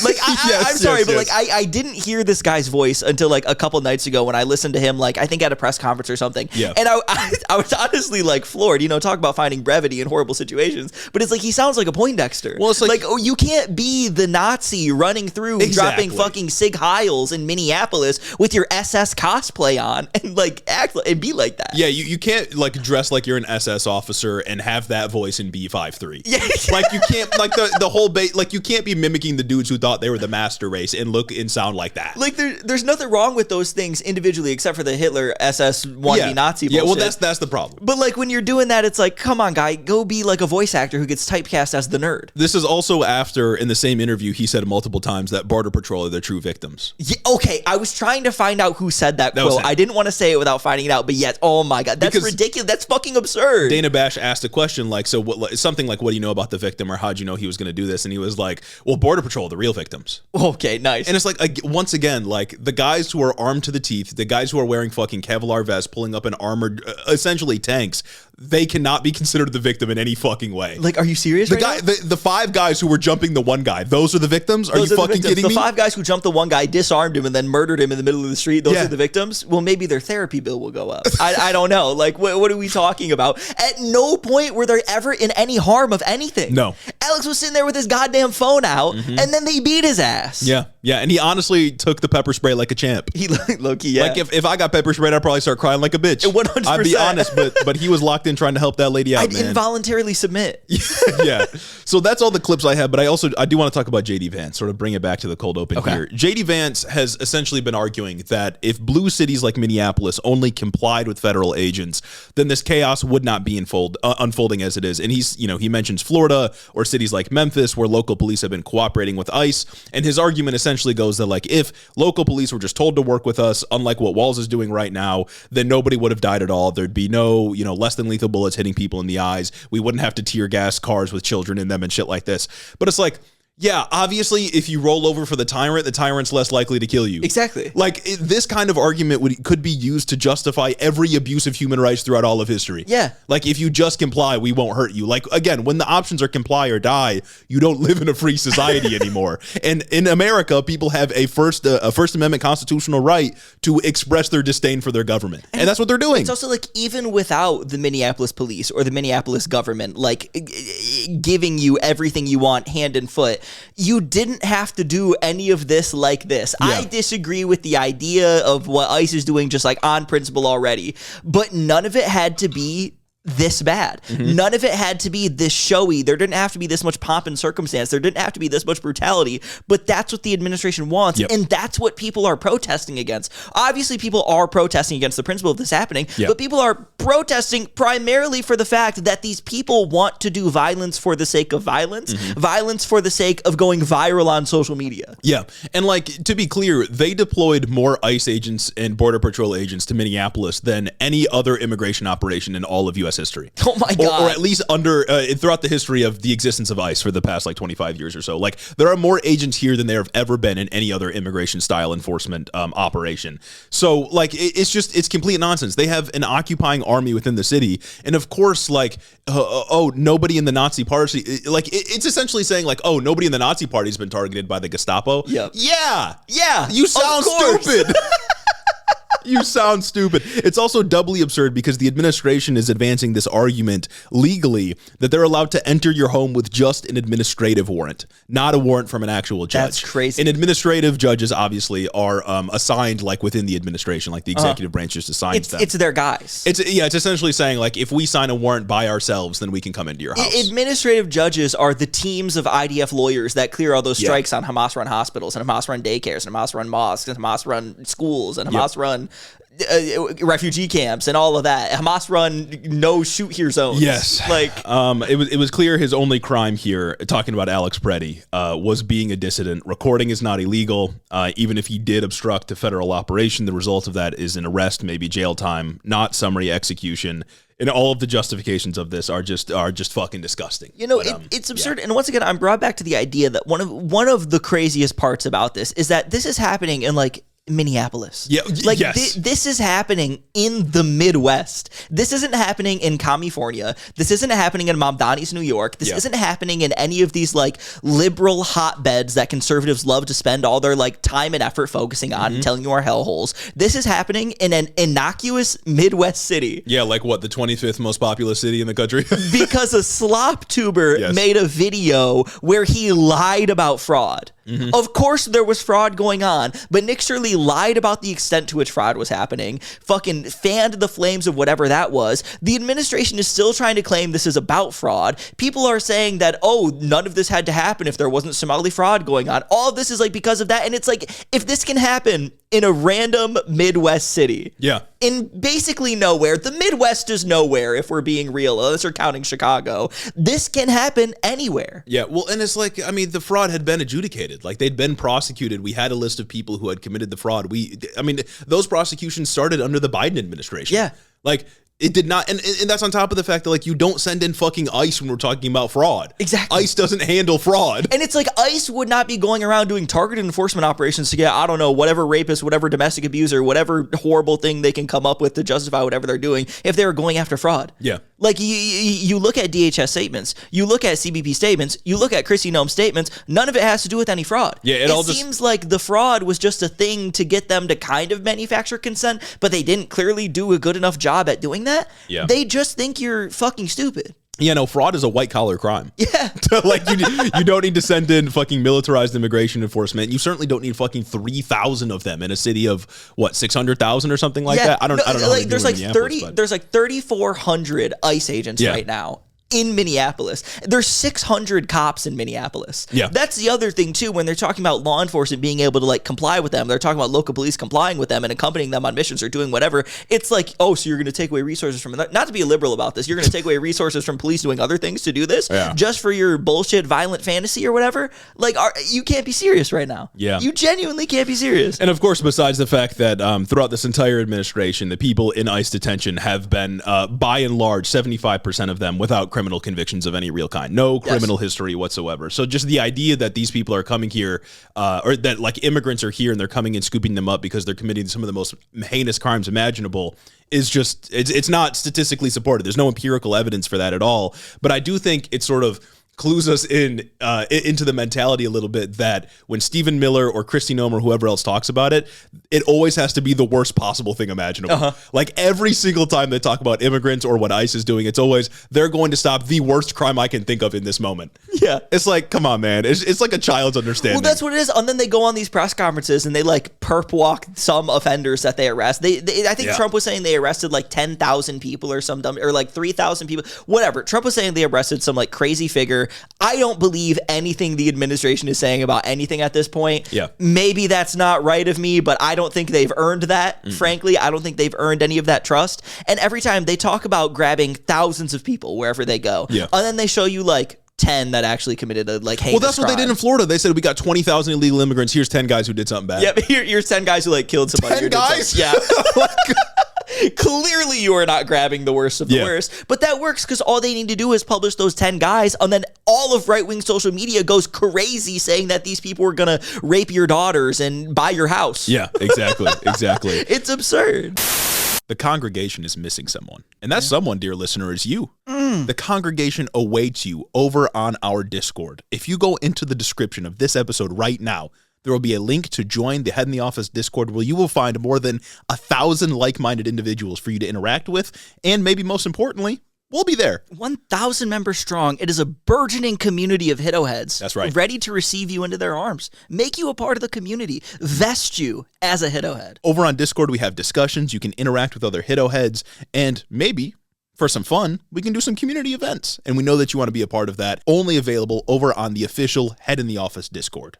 Like, I'm sorry, but like, I didn't hear this guy's voice until like a couple nights ago when I listened to him, like, I think at a press conference or something. Yeah. And I was honestly like floored, talk about finding brevity in horrible situations. But it's like, he sounds like a Poindexter. Well, it's like, oh, you can't be the Nazi running through dropping fucking Sig Heils in Minneapolis with your SS cosplay on and like act and be like that. Yeah, you can't like dress like you're an SS officer and have that voice and be 5'3". Yeah. Like you can't, like the whole like you can't be mimicking the dudes who thought they were the master race and look and sound like that. Like there's nothing wrong with those things individually, except for the Hitler SS wannabe Nazi bullshit. Yeah, well that's the problem. But like when you're doing that, it's like, come on, guy, go be like a voice actor who gets typecast as the nerd. This is also after, in the same interview, he said multiple times that Border Patrol are the true victims. Yeah, okay, I was trying to find out who said that quote. I didn't want to say it without finding it out, but yet, oh my God, that's ridiculous. That's fucking absurd. Dana Bash asked a question like, so what, something like, what do you know about the victim, or how'd you know he was going to do this? And he was like, well, Border Patrol are the real victims. Okay, nice. And it's like, once again, like the guys who are armed to the teeth, the guys who are wearing fucking Kevlar vests, pulling up an armored, essentially tanks, they cannot be considered the victim in any fucking way. Like, are you serious? The 5 guys who were jumping the one guy, those are the victims? Are you fucking kidding me? The 5 guys who jumped the one guy, disarmed him, and then murdered him in the middle of the street, those are the victims? Well, maybe their therapy bill will go up. I don't know. Like, what are we talking about? At no point were there ever in any harm of anything. No. Alex was sitting there with his goddamn phone out, and then they beat his ass. Yeah, and he honestly took the pepper spray like a champ. He low-key, yeah. Like, if I got pepper sprayed, I'd probably start crying like a bitch. 100%. I'd be honest, but he was locked in trying to help that lady out, I'd man. involuntarily submit. Yeah. So that's all the clips I have, but I do want to talk about JD Vance, sort of bring it back to the cold open here. JD Vance has essentially been arguing that if blue cities like Minneapolis only complied with federal agents, then this chaos would not be unfolding as it is. And he mentions Florida or cities like Memphis where local police have been cooperating with ICE. And his argument essentially goes that like if local police were just told to work with us, unlike what Walz is doing right now, then nobody would have died at all. There'd be no, less than lethal bullets hitting people in the eyes. We wouldn't have to tear gas cars with children in them and shit like this. But it's like, yeah, obviously, if you roll over for the tyrant's less likely to kill you. Exactly. Like, this kind of argument could be used to justify every abuse of human rights throughout all of history. Yeah. Like, if you just comply, we won't hurt you. Like, again, when the options are comply or die, you don't live in a free society anymore. And in America, people have a First Amendment constitutional right to express their disdain for their government. And that's what they're doing. It's also like, even without the Minneapolis police or the Minneapolis government, like, giving you everything you want hand and foot, you didn't have to do any of this like this. Yeah. I disagree with the idea of what ICE is doing just like on principle already, but none of it had to be this bad. None of it had to be this showy. There didn't have to be this much pomp and circumstance. There didn't have to be this much brutality, but that's what the administration wants. And that's what people are protesting against. Obviously, people are protesting against the principle of this happening, but people are protesting primarily for the fact that these people want to do violence for the sake of violence, violence for the sake of going viral on social media. Yeah. And like, to be clear, they deployed more ICE agents and Border Patrol agents to Minneapolis than any other immigration operation in all of U.S. history. Oh my God. Or at least throughout the history of the existence of ICE for the past like 25 years or so. Like, there are more agents here than there have ever been in any other immigration style enforcement operation. So like, it's complete nonsense. They have an occupying army within the city. And of course, like, nobody in the Nazi party, like it's essentially saying like, oh, nobody in the Nazi party has been targeted by the Gestapo. Yeah. You sound stupid. You sound stupid. It's also doubly absurd because the administration is advancing this argument legally that they're allowed to enter your home with just an administrative warrant, not a warrant from an actual judge. That's crazy. And administrative judges obviously are assigned like within the administration, like the executive branch just assigns them. It's their guys. It's essentially saying like, if we sign a warrant by ourselves, then we can come into your house. Administrative judges are the teams of IDF lawyers that clear all those strikes on Hamas-run hospitals and Hamas-run daycares and Hamas-run mosques and Hamas-run schools and Hamas-run refugee camps and all of that. Hamas run no shoot here zones. Yes. Like it was clear his only crime here, talking about Alex Pretti, was being a dissident. Recording is not illegal. Even if he did obstruct a federal operation, the result of that is an arrest, maybe jail time, not summary execution. And all of the justifications of this are just fucking disgusting. It's absurd. And once again, I'm brought back to the idea that one of the craziest parts about this is that this is happening in like Minneapolis. Yeah, like yes. This is happening in the Midwest. This isn't happening in California. This isn't happening in Mamdani's New York. This isn't happening in any of these like liberal hotbeds that conservatives love to spend all their like time and effort focusing on and telling you are hellholes. This is happening in an innocuous Midwest city. Yeah, like what, the 25th most populous city in the country? Because a slop tuber made a video where he lied about fraud. Mm-hmm. Of course there was fraud going on, but Nick Shirley lied about the extent to which fraud was happening, fucking fanned the flames of whatever that was. The administration is still trying to claim this is about fraud. People are saying that, oh, none of this had to happen if there wasn't Somali fraud going on. All of this is like because of that. And it's like, if this can happen in a random Midwest city, in basically nowhere, the Midwest is nowhere if we're being real, unless we're counting Chicago, this can happen anywhere. Yeah, well, and it's like, I mean, the fraud had been adjudicated. Like, they'd been prosecuted. We had a list of people who had committed the fraud. I mean, those prosecutions started under the Biden administration. Yeah. Like, it did not, and that's on top of the fact that, like, you don't send in fucking ICE when we're talking about fraud. Exactly. ICE doesn't handle fraud. And it's like ICE would not be going around doing targeted enforcement operations to get, I don't know, whatever rapist, whatever domestic abuser, whatever horrible thing they can come up with to justify whatever they're doing if they were going after fraud. Yeah. Like, you look at DHS statements, you look at CBP statements, you look at Kristi Noem's statements, none of it has to do with any fraud. Yeah, it seems like the fraud was just a thing to get them to kind of manufacture consent, but they didn't clearly do a good enough job at doing that. Yeah. They just think you're fucking stupid. Yeah, no, fraud is a white-collar crime. Yeah. Like, you don't need to send in fucking militarized immigration enforcement. You certainly don't need fucking 3,000 of them in a city of, what, 600,000 or something like that? I don't know. Like, there's like 3,400 ICE agents right now in Minneapolis. There's 600 cops in Minneapolis. Yeah. That's the other thing, too, when they're talking about law enforcement being able to, like, comply with them. They're talking about local police complying with them and accompanying them on missions or doing whatever. It's like, oh, so you're going to take away resources from them. Not to be liberal about this. You're going to take away resources from police doing other things to do this just for your bullshit violent fantasy or whatever? Like, you can't be serious right now. Yeah. You genuinely can't be serious. And, of course, besides the fact that throughout this entire administration, the people in ICE detention have been, by and large, 75% of them without criminal convictions of any real kind. No criminal history whatsoever. So just the idea that these people are coming here, or that like immigrants are here and they're coming and scooping them up because they're committing some of the most heinous crimes imaginable is just, it's not statistically supported. There's no empirical evidence for that at all. But I do think it sort of clues us into the mentality a little bit that when Stephen Miller or Kristi Noem or whoever else talks about it, it always has to be the worst possible thing imaginable. Like every single time they talk about immigrants or what ICE is doing, it's always, they're going to stop the worst crime I can think of in this moment. Yeah. It's like, come on, man. It's like a child's understanding. Well, that's what it is. And then they go on these press conferences and they like perp walk some offenders that they arrest. I think Trump was saying they arrested like 10,000 people or some dumb, or like 3,000 people, whatever. Trump was saying they arrested some like crazy figure. I don't believe anything the administration is saying about anything at this point. Yeah. Maybe that's not right of me, but I don't think they've earned that. Frankly, I don't think they've earned any of that trust. And every time they talk about grabbing thousands of people wherever they go, and then they show you like 10 that actually committed a like heinous Well, that's what they did in Florida. They said we got 20,000 illegal immigrants. Here's 10 guys who did something bad. Yeah, but here's 10 guys who like killed somebody. 10 guys? Yeah. Clearly you are not grabbing the worst of the worst, but that works because all they need to do is publish those 10 guys, and then all of right-wing social media goes crazy saying that these people were gonna rape your daughters and buy your house. Yeah, exactly. Exactly. It's absurd. The congregation is missing someone, and that someone, dear listener, is you. The congregation awaits you over on our Discord. If you go into the description of this episode right now, there will be a link to join the Head in the Office Discord where you will find more than 1,000 like-minded individuals for you to interact with, and maybe most importantly, we'll be there. 1,000 members strong. It is a burgeoning community of HITO heads. That's right. Ready to receive you into their arms. Make you a part of the community. Vest you as a HITO head. Over on Discord, we have discussions. You can interact with other HITO heads, and maybe for some fun, we can do some community events. And we know that you want to be a part of that. Only available over on the official Head in the Office Discord.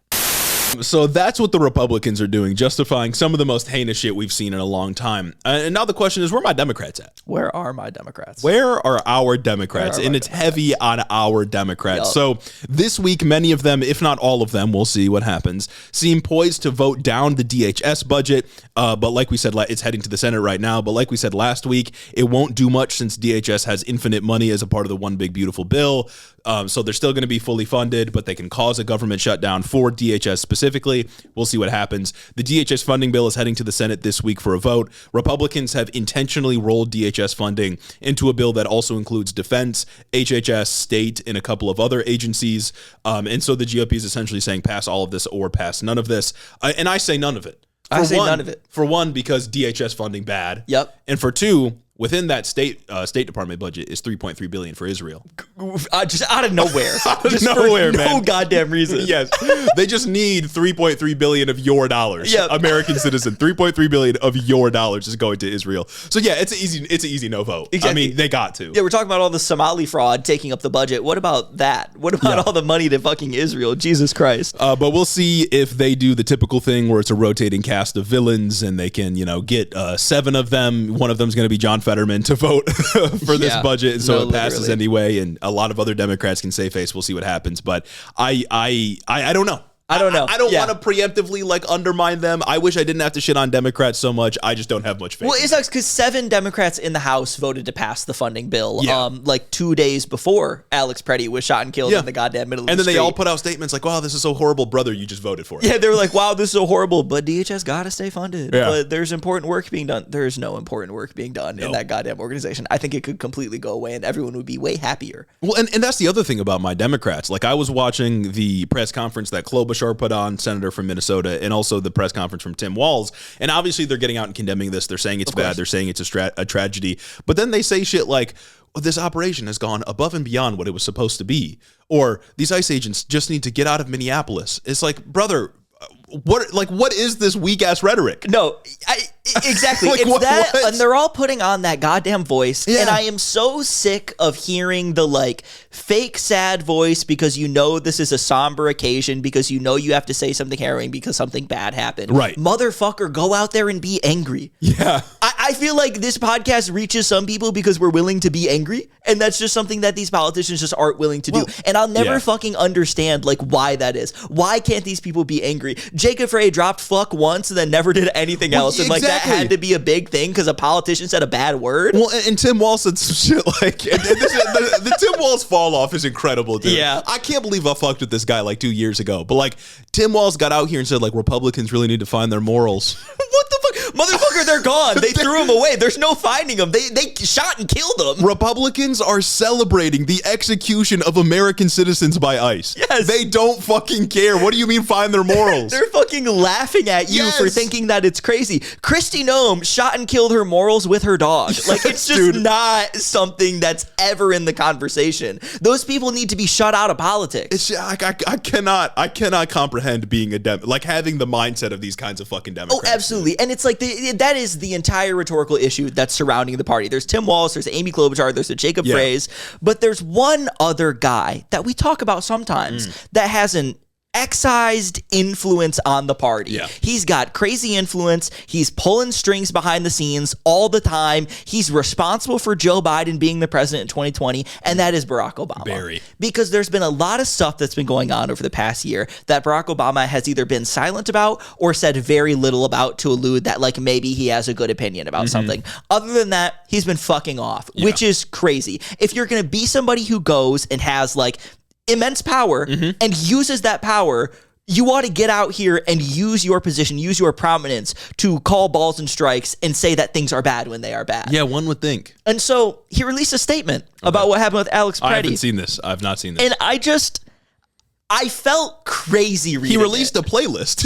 So that's what the Republicans are doing, justifying some of the most heinous shit we've seen in a long time. And now the question is, where are my Democrats at? Where are my Democrats? Where are our Democrats? And it's heavy on our Democrats. Yep. So this week, many of them, if not all of them, we'll see what happens, seem poised to vote down the DHS budget. But like we said, it's heading to the Senate right now. But like we said last week, it won't do much since DHS has infinite money as a part of the one big beautiful bill. So they're still going to be fully funded, but they can cause a government shutdown for DHS specifically. We'll see what happens. The DHS funding bill is heading to the Senate this week for a vote. Republicans have intentionally rolled DHS funding into a bill that also includes defense, HHS, state, and a couple of other agencies. And so the GOP is essentially saying pass all of this or pass none of this. And I say none of it. I say none of it. For one, because DHS funding bad. Yep. And for two, Within that State Department budget is $3.3 billion for Israel. Just out of nowhere. Out of nowhere, man. No goddamn reason. Yes. They just need $3.3 billion of your dollars. Yep. American citizen. $3.3 billion of your dollars is going to Israel. So yeah, it's an easy no vote. Exactly. I mean, they got to. Yeah, we're talking about all the Somali fraud taking up the budget. What about that? What about all the money to fucking Israel? Jesus Christ. But we'll see if they do the typical thing where it's a rotating cast of villains and they can, get 7 of them. One of them is going to be John Fetterman to vote for this budget, and so it passes anyway. And a lot of other Democrats can save face. We'll see what happens, but I don't know. I don't know. I don't want to preemptively undermine them. I wish I didn't have to shit on Democrats so much. I just don't have much faith. Well, it sucks because 7 Democrats in the House voted to pass the funding bill 2 days before Alex Pretti was shot and killed in the goddamn middle of the street. And then they all put out statements like, wow, this is so horrible, brother, you just voted for it. Yeah, they were like, wow, this is so horrible, but DHS got to stay funded. Yeah. But there's important work being done. There's no important work being done in that goddamn organization. I think it could completely go away and everyone would be way happier. Well, and that's the other thing about my Democrats. I was watching the press conference that Klobuchar put on, Senator from Minnesota, and also the press conference from Tim Walz. And obviously they're getting out and condemning this. They're saying it's bad. They're saying it's a tragedy. But then they say shit like, this operation has gone above and beyond what it was supposed to be. Or these ICE agents just need to get out of Minneapolis. It's like, brother, what is this weak ass rhetoric? No, exactly. It's that, and they're all putting on that goddamn voice. Yeah. And I am so sick of hearing the fake sad voice because this is a somber occasion, because you have to say something harrowing because something bad happened. Right. Motherfucker, go out there and be angry. Yeah. I feel like this podcast reaches some people because we're willing to be angry. And that's just something that these politicians just aren't willing to do. And I'll never fucking understand why that is. Why can't these people be angry? Jacob Frey dropped fuck once and then never did anything else. And that had to be a big thing because a politician said a bad word. Well, and Tim Walz said some shit the Tim Walz fall off is incredible, dude. Yeah. I can't believe I fucked with this guy 2 years ago. But Tim Walz got out here and said Republicans really need to find their morals. What the fuck? Motherfucker, they're gone. They threw him away. There's no finding them. They shot and killed them. Republicans are celebrating the execution of American citizens by ICE. Yes. They don't fucking care. What do you mean find their morals? They're fucking laughing at you for thinking that it's crazy. Kristi Noem shot and killed her morals with her dog. It's just not something that's ever in the conversation. Those people need to be shut out of politics. It's I cannot comprehend being a having the mindset of these kinds of fucking Democrats. Oh, absolutely. And it's that is the entire rhetorical issue that's surrounding the party. There's Tim Walz, there's Amy Klobuchar, there's the Jacob Freys, but there's one other guy that we talk about sometimes that has an excised influence on the party. Yeah. He's got crazy influence. He's pulling strings behind the scenes all the time. He's responsible for Joe Biden being the president in 2020, and that is Barack Obama. Very. Because there's been a lot of stuff that's been going on over the past year that Barack Obama has either been silent about or said very little about to allude that maybe he has a good opinion about something. Other than that, he's been fucking off, which is crazy. If you're going to be somebody who goes and has immense power and uses that power, you ought to get out here and use your position, use your prominence to call balls and strikes and say that things are bad when they are bad. Yeah, one would think. And so he released a statement about what happened with Alex Pretti. I haven't seen this. I've not seen this. And I felt crazy reading He released a playlist.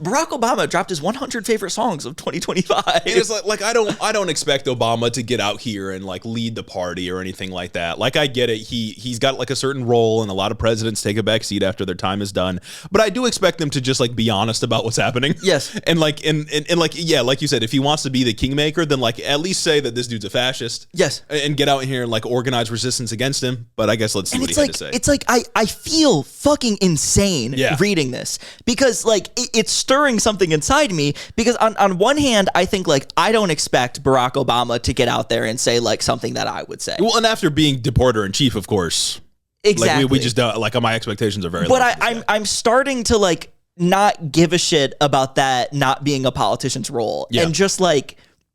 Barack Obama dropped his 100 favorite songs of 2025. It's I don't expect Obama to get out here and lead the party or anything like that. I get it. He's got a certain role, and a lot of presidents take a back seat after their time is done. But I do expect them to just be honest about what's happening. Yes. And like you said, if he wants to be the kingmaker, then at least say that this dude's a fascist. Yes. And get out here and organize resistance against him. But I guess let's see what he had to say. It's I feel fucking insane reading this because it's stirring something inside me because on one hand I think I don't expect Barack Obama to get out there and say something that I would say. Well, and after being deporter in chief, of course, exactly. We just my expectations are very. But I'm starting to not give a shit about that not being a politician's role and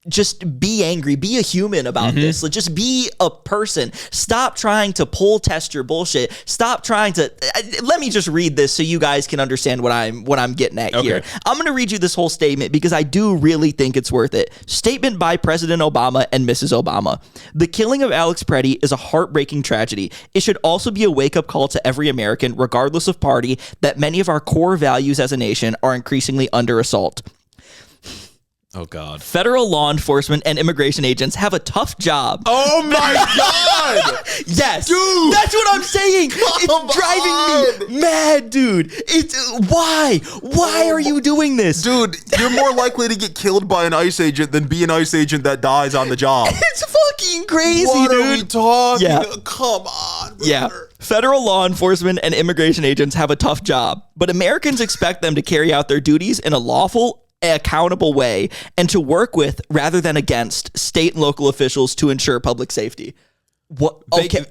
just be angry, be a human about this. Just be a person. Stop trying to pull test your bullshit. Stop trying to let me just read this so you guys can understand what I'm getting at here. I'm going to read you this whole statement because I do really think it's worth it. Statement by President Obama and Mrs. Obama. The killing of Alex Pretti is a heartbreaking tragedy. It should also be a wake-up call to every American, regardless of party, that many of our core values as a nation are increasingly under assault. Oh, God. Federal law enforcement and immigration agents have a tough job. Oh, my God. Yes. Dude. That's what I'm saying. It's driving me mad, dude. Why? Why are you doing this? Dude, you're more likely to get killed by an ICE agent than be an ICE agent that dies on the job. It's fucking crazy, what dude. What are we talking? Yeah. Come on, brother. Yeah. Federal law enforcement and immigration agents have a tough job, but Americans expect them to carry out their duties in a lawful, accountable way and to work with rather than against state and local officials to ensure public safety. What? Okay,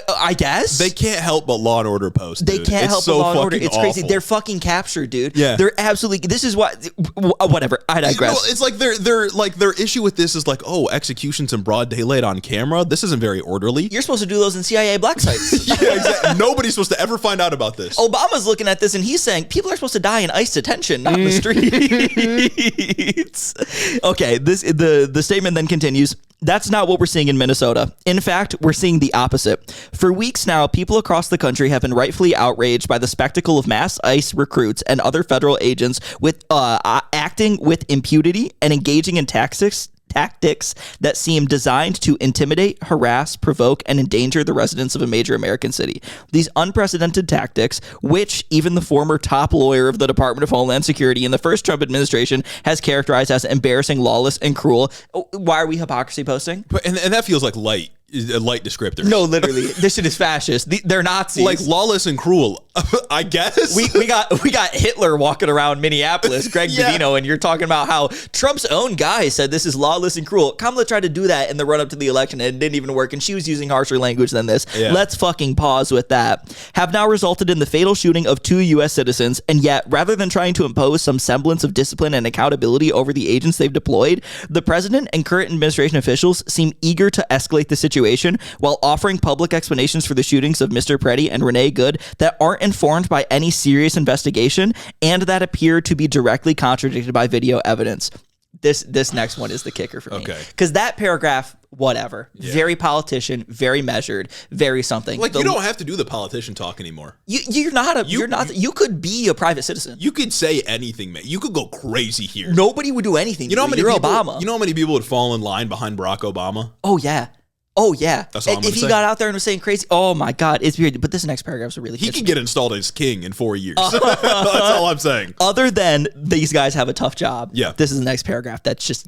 I guess they can't help but Law and Order post. They can't help but Law and Order. It's crazy. They're fucking captured, dude. Yeah, they're absolutely. This is what. Whatever. I digress. No, it's like their issue with this is like, oh, executions in broad daylight on camera. This isn't very orderly. You're supposed to do those in CIA black sites. Yeah, exactly. Nobody's supposed to ever find out about this. Obama's looking at this and he's saying people are supposed to die in ICE detention, not in the streets. Okay. The statement then continues. That's not what we're seeing in Minnesota. In fact, we're seeing the opposite. For weeks now, people across the country have been rightfully outraged by the spectacle of mass ICE recruits and other federal agents with acting with impunity and engaging in tactics that seem designed to intimidate, harass, provoke, and endanger the residents of a major American city. These unprecedented tactics, which even the former top lawyer of the Department of Homeland Security in the first Trump administration has characterized as embarrassing, lawless, and cruel. Why are we hypocrisy posting? And that feels like light descriptor. No, literally, this shit is fascist. They're Nazis. Like lawless and cruel, I guess. We got Hitler walking around Minneapolis, Greg Bevino, and you're talking about how Trump's own guy said this is lawless and cruel. Kamala tried to do that in the run up to the election and it didn't even work, and she was using harsher language than this. Yeah. Let's fucking pause with that. Have now resulted in the fatal shooting of 2 U.S. citizens, and yet rather than trying to impose some semblance of discipline and accountability over the agents they've deployed, the president and current administration officials seem eager to escalate the situation while offering public explanations for the shootings of Mr. Pretti and Renee Good that aren't informed by any serious investigation and that appear to be directly contradicted by video evidence. This next one is the kicker for me. Okay. Because that paragraph, whatever. Yeah. Very politician, very measured, very something. Like, you don't have to do the politician talk anymore. You could be a private citizen. You could say anything, man. You could go crazy here. Nobody would do anything. You're Obama. You know how many people would fall in line behind Barack Obama? Oh, yeah. Oh, yeah. If he got out there and was saying crazy, oh my God, it's weird. But this next paragraph is really He can get installed as king in 4 years. That's all I'm saying. Other than these guys have a tough job. Yeah. This is the next paragraph that's just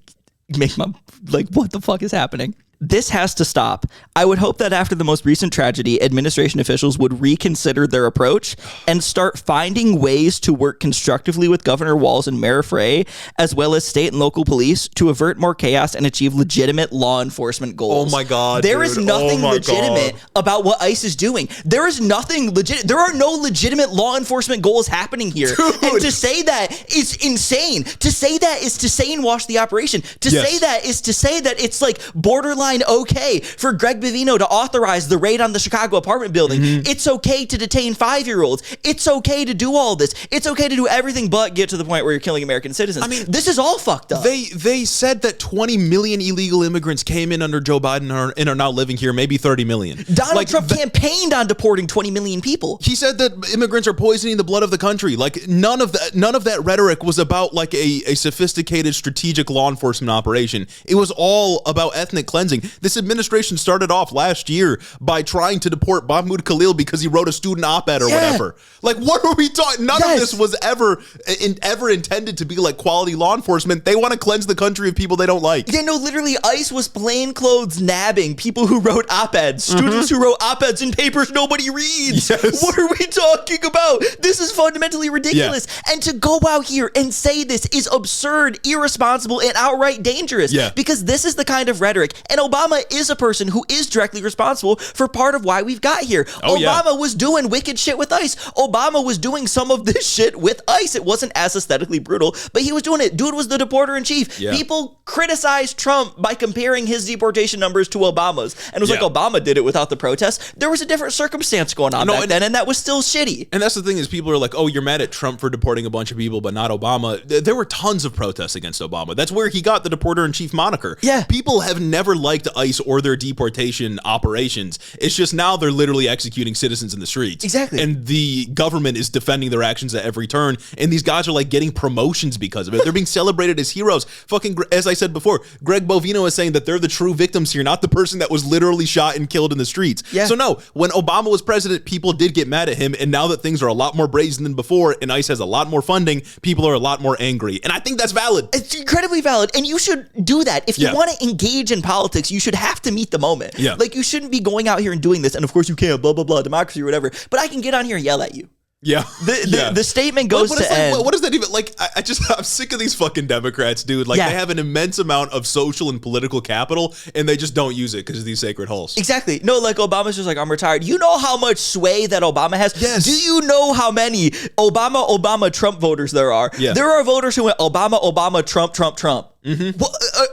makes my, like, what the fuck is happening? This has to stop. I would hope that after the most recent tragedy, administration officials would reconsider their approach and start finding ways to work constructively with Governor Walz and Mayor Frey, as well as state and local police, to avert more chaos and achieve legitimate law enforcement goals. Oh my God, There is nothing legitimate about what ICE is doing. There is nothing legit. There are no legitimate law enforcement goals happening here. Dude. And to say that is insane. To say that is to sane-wash the operation. To say that is to say that it's like borderline okay for Greg Bevino to authorize the raid on the Chicago apartment building. Mm-hmm. It's okay to detain 5-year-olds. It's okay to do all this. It's okay to do everything but get to the point where you're killing American citizens. I mean, this is all fucked up. They said that 20 million illegal immigrants came in under Joe Biden and are now living here, maybe 30 million. Donald Trump campaigned on deporting 20 million people. He said that immigrants are poisoning the blood of the country. Like, none of that rhetoric was about like a sophisticated strategic law enforcement operation. It was all about ethnic cleansing. This administration started off last year by trying to deport Mahmoud Khalil because he wrote a student op-ed or whatever. Like, what are we talking? None of this was ever intended to be like quality law enforcement. They want to cleanse the country of people they don't like. Yeah, no, literally, ICE was plainclothes nabbing people who wrote op-eds, students who wrote op-eds in papers nobody reads. Yes. What are we talking about? This is fundamentally ridiculous. Yeah. And to go out here and say this is absurd, irresponsible, and outright dangerous. Yeah. Because this is the kind of rhetoric. And Obama is a person who is directly responsible for part of why we've got here. Obama was doing wicked shit with ICE. Obama was doing some of this shit with ICE. It wasn't as aesthetically brutal, but he was doing it. Dude was the deporter in chief. Yeah. People criticized Trump by comparing his deportation numbers to Obama's. And it was like Obama did it without the protests. There was a different circumstance going on back then, and that was still shitty. And that's the thing is people are like, oh, you're mad at Trump for deporting a bunch of people, but not Obama. There were tons of protests against Obama. That's where he got the deporter in chief moniker. Yeah. People have never liked liked ICE or their deportation operations. It's just now they're literally executing citizens in the streets. Exactly. And the government is defending their actions at every turn. And these guys are like getting promotions because of it. They're being celebrated as heroes. Fucking, as I said before, Greg Bovino is saying that they're the true victims here, not the person that was literally shot and killed in the streets. Yeah. So no, when Obama was president, people did get mad at him. And now that things are a lot more brazen than before and ICE has a lot more funding, people are a lot more angry. And I think that's valid. It's incredibly valid. And you should do that. If you want to engage in politics, you should have to meet the moment. Yeah. Like, you shouldn't be going out here and doing this. And of course you can't, blah, blah, blah, democracy or whatever. But I can get on here and yell at you. Yeah. The statement goes to end. What does that even, like, I'm sick of these fucking Democrats, dude. Like, they have an immense amount of social and political capital, and they just don't use it because of these sacred halls. Exactly. No, like, Obama's just like, I'm retired. You know how much sway that Obama has? Yes. Do you know how many Obama, Trump voters there are? Yeah. There are voters who went Obama, Trump. Mm-hmm.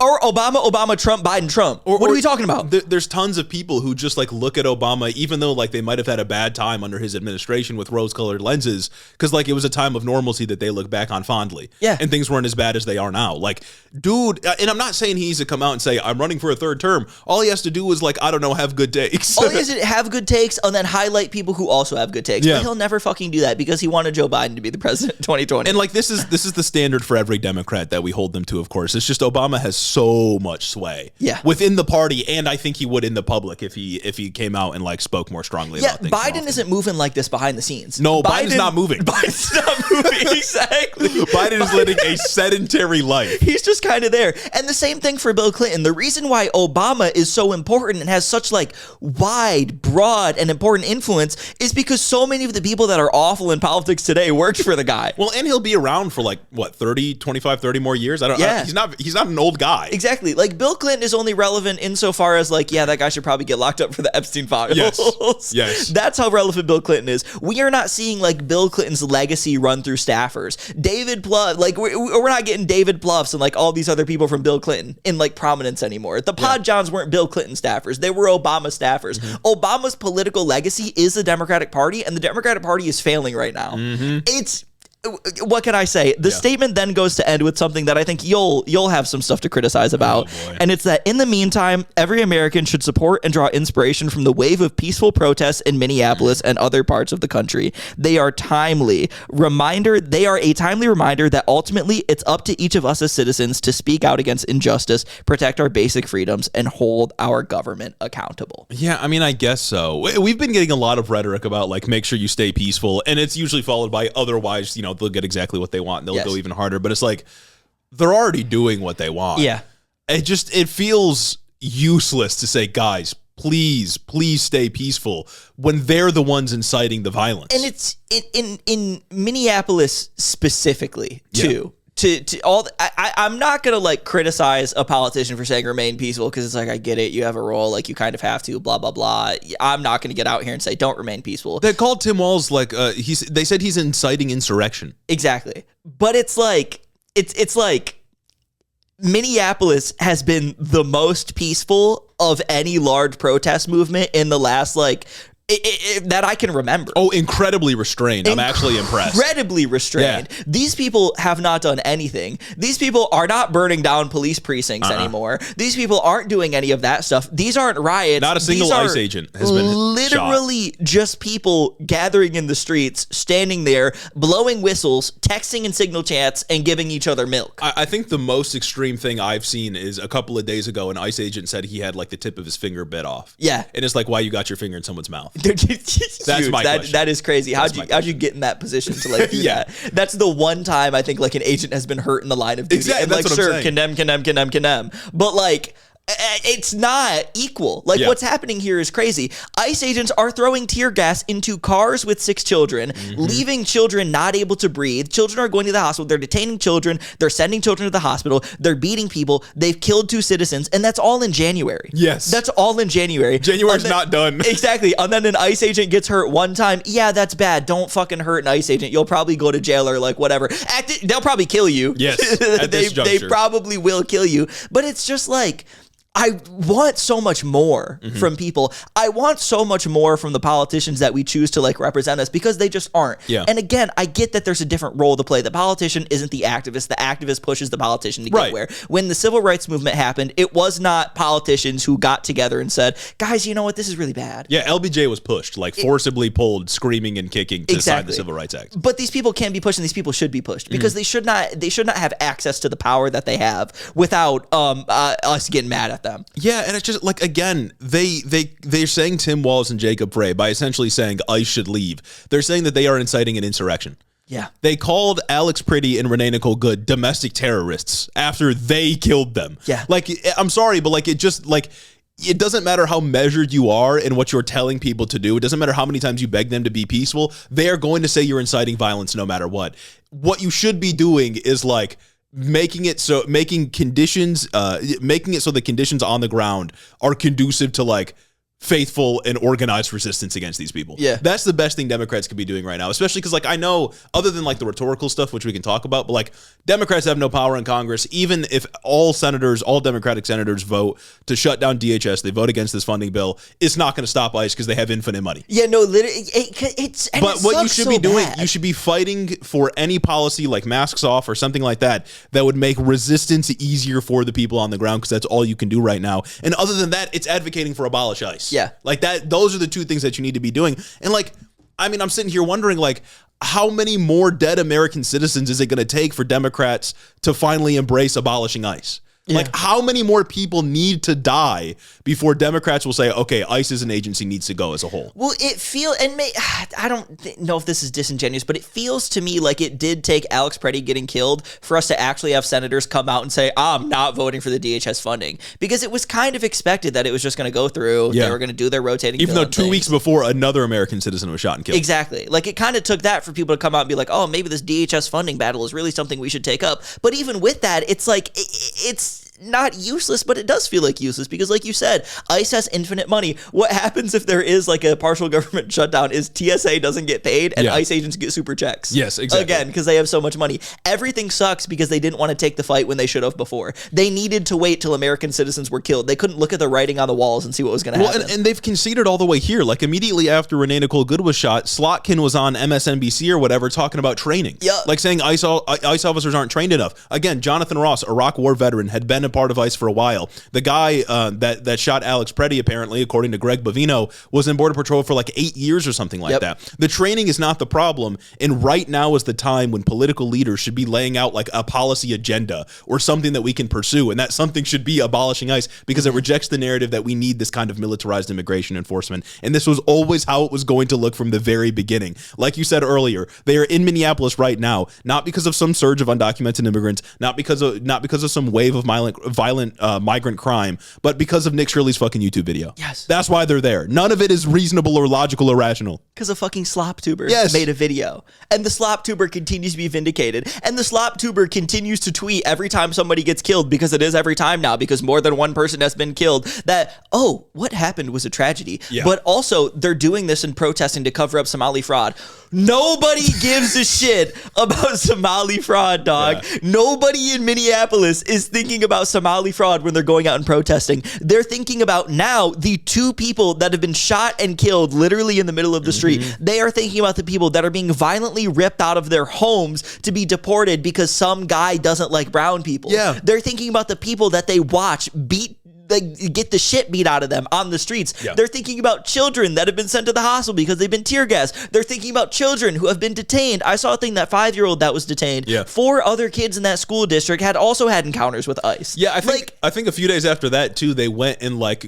Or Obama, Trump, Biden, Trump. What are we talking about? There's tons of people who just like look at Obama, even though like they might have had a bad time under his administration with rose-colored lenses, because like it was a time of normalcy that they look back on fondly. Yeah. And things weren't as bad as they are now. Like, dude, and I'm not saying he needs to come out and say, I'm running for a third term. All he has to do is like, I don't know, have good takes. All he has to have good takes and then highlight people who also have good takes. Yeah. But he'll never fucking do that because he wanted Joe Biden to be the president in 2020. And like this is the standard for every Democrat that we hold them to, of course. It's just Obama has so much sway within the party, and I think he would in the public if he came out and like spoke more strongly about things. Biden isn't moving like this behind the scenes. No, Biden's not moving. Biden's not moving, exactly. Biden is living a sedentary life. He's just kind of there. And the same thing for Bill Clinton. The reason why Obama is so important and has such like wide, broad, and important influence is because so many of the people that are awful in politics today worked for the guy. Well, and he'll be around for like what, 25, 30 more years? He's not an old guy. Exactly. Like Bill Clinton is only relevant insofar as like, yeah, that guy should probably get locked up for the Epstein files. Yes. That's how relevant Bill Clinton is. We are not seeing like Bill Clinton's legacy run through staffers. David Plouffe, like we're not getting David Plouffes and like all these other people from Bill Clinton in like prominence anymore. The Pod Johns weren't Bill Clinton staffers. They were Obama staffers. Mm-hmm. Obama's political legacy is the Democratic Party, and the Democratic Party is failing right now. Mm-hmm. What can I say? The statement then goes to end with something that I think you'll have some stuff to criticize about. And it's that in the meantime, every American should support and draw inspiration from the wave of peaceful protests in Minneapolis and other parts of the country. They are a timely reminder that ultimately it's up to each of us as citizens to speak out against injustice, protect our basic freedoms, and hold our government accountable. Yeah, I mean, I guess so. We've been getting a lot of rhetoric about like, make sure you stay peaceful. And it's usually followed by otherwise, they'll get exactly what they want and they'll go even harder. But it's like, they're already doing what they want. Yeah. It feels useless to say, guys, please stay peaceful when they're the ones inciting the violence. And it's in Minneapolis specifically too. I'm not gonna like criticize a politician for saying remain peaceful because it's like, I get it, you have a role, like you kind of have to, blah blah blah. I'm not gonna get out here and say don't remain peaceful. They called Tim Walz like they said he's inciting insurrection. Exactly, but it's like Minneapolis has been the most peaceful of any large protest movement in the last that I can remember. Oh, incredibly restrained. I'm actually impressed. Incredibly restrained. Yeah. These people have not done anything. These people are not burning down police precincts anymore. These people aren't doing any of that stuff. These aren't riots. Not a single ICE agent has been literally shot. Just people gathering in the streets, standing there, blowing whistles, texting in signal chats, and giving each other milk. I think the most extreme thing I've seen is a couple of days ago, an ICE agent said he had like the tip of his finger bit off. Yeah. And it's like, why you got your finger in someone's mouth? That's my question. That is crazy. How'd you get in that position to like do that? That's the one time I think like an agent has been hurt in the line of duty. Exactly. And that's like, what sure, I'm saying. condemn. But like, it's not equal. Like what's happening here is crazy. ICE agents are throwing tear gas into cars with 6 children, leaving children not able to breathe. Children are going to the hospital. They're detaining children. They're sending children to the hospital. They're beating people. They've killed 2 citizens, and that's all in January. Yes. That's all in January. January's not done. Exactly. And then an ICE agent gets hurt one time. Yeah, that's bad. Don't fucking hurt an ICE agent. You'll probably go to jail or like whatever. They'll probably kill you. Yes. At this they juncture. probably will kill you. But it's just like, I want so much more from people. I want so much more from the politicians that we choose to like represent us, because they just aren't. Yeah. And again, I get that there's a different role to play. The politician isn't the activist. The activist pushes the politician to get where. When the civil rights movement happened, it was not politicians who got together and said, guys, you know what? This is really bad. Yeah, LBJ was pushed, like forcibly pulled, screaming and kicking to sign the Civil Rights Act. But these people can be pushed, and these people should be pushed, because they should not have access to the power that they have without us getting mad at them. Yeah, and it's just like, again, they're saying Tim Walz and Jacob Frey by essentially saying ICE should leave. They're saying that they are inciting an insurrection. Yeah. They called Alex Pretti and Renee Nicole Good domestic terrorists after they killed them. Yeah. Like, I'm sorry, but like, it just like, it doesn't matter how measured you are in what you're telling people to do. It doesn't matter how many times you beg them to be peaceful. They are going to say you're inciting violence no matter what. What you should be doing is like making it so the conditions on the ground are conducive to like faithful and organized resistance against these people. Yeah. That's the best thing Democrats could be doing right now, especially because, like, I know, other than, like, the rhetorical stuff, which we can talk about, but, like, Democrats have no power in Congress. Even if all Democratic senators vote to shut down DHS, they vote against this funding bill, it's not going to stop ICE because they have infinite money. Yeah, no, literally, But what you should be doing, you should be fighting for any policy like masks off or something like that would make resistance easier for the people on the ground, because that's all you can do right now. And other than that, it's advocating for abolish ICE. Yeah. Like that, those are the two things that you need to be doing. And like, I mean, I'm sitting here wondering, like, how many more dead American citizens is it going to take for Democrats to finally embrace abolishing ICE? Yeah. Like, how many more people need to die before Democrats will say, okay, ICE as an agency needs to go as a whole? Well, I don't know if this is disingenuous, but it feels to me like it did take Alex Pretti getting killed for us to actually have senators come out and say, I'm not voting for the DHS funding. Because it was kind of expected that it was just going to go through. Yeah. They were going to do their rotating. Even though 2 weeks before, another American citizen was shot and killed. Exactly. Like, it kind of took that for people to come out and be like, oh, maybe this DHS funding battle is really something we should take up. But even with that, it's like, it's not useless, but it does feel like useless, because like you said, ICE has infinite money. What happens if there is like a partial government shutdown is TSA doesn't get paid and ICE agents get super checks. Yes, exactly. Again, because they have so much money. Everything sucks because they didn't want to take the fight when they should have before. They needed to wait till American citizens were killed. They couldn't look at the writing on the walls and see what was going to happen. And they've conceded all the way here. Like, immediately after Renee Nicole Good was shot, Slotkin was on MSNBC or whatever talking about training. Yeah. Like saying ICE officers aren't trained enough. Again, Jonathan Ross, Iraq War veteran, had been a part of ICE for a while. The guy that shot Alex Pretti, apparently, according to Greg Bovino, was in Border Patrol for like 8 years or something like that. The training is not the problem, and right now is the time when political leaders should be laying out like a policy agenda or something that we can pursue, and that something should be abolishing ICE, because it rejects the narrative that we need this kind of militarized immigration enforcement, and this was always how it was going to look from the very beginning. Like you said earlier, they are in Minneapolis right now, not because of some surge of undocumented immigrants, not because of some wave of violent migrant crime, but because of Nick Shirley's fucking YouTube video. Yes. That's why they're there. None of it is reasonable or logical or rational. Because a fucking slop tuber Yes. made a video. And the slop tuber continues to be vindicated. And the slop tuber continues to tweet every time somebody gets killed, because it is every time now, because more than one person has been killed, that, oh, what happened was a tragedy. Yeah. But also, they're doing this and protesting to cover up Somali fraud. Nobody gives a shit about Somali fraud, dog. Yeah. Nobody in Minneapolis is thinking about Somali fraud when they're going out and protesting. They're thinking about now the two people that have been shot and killed literally in the middle of the street. They are thinking about the people that are being violently ripped out of their homes to be deported because some guy doesn't like brown people. Yeah. They're thinking about the people that they watch get the shit beat out of them on the streets. Yeah. They're thinking about children that have been sent to the hospital because they've been tear gassed. They're thinking about children who have been detained. I saw a thing, that 5-year-old that was detained. Yeah. 4 other kids in that school district had also had encounters with ICE. Yeah, I think a few days after that too, they went and like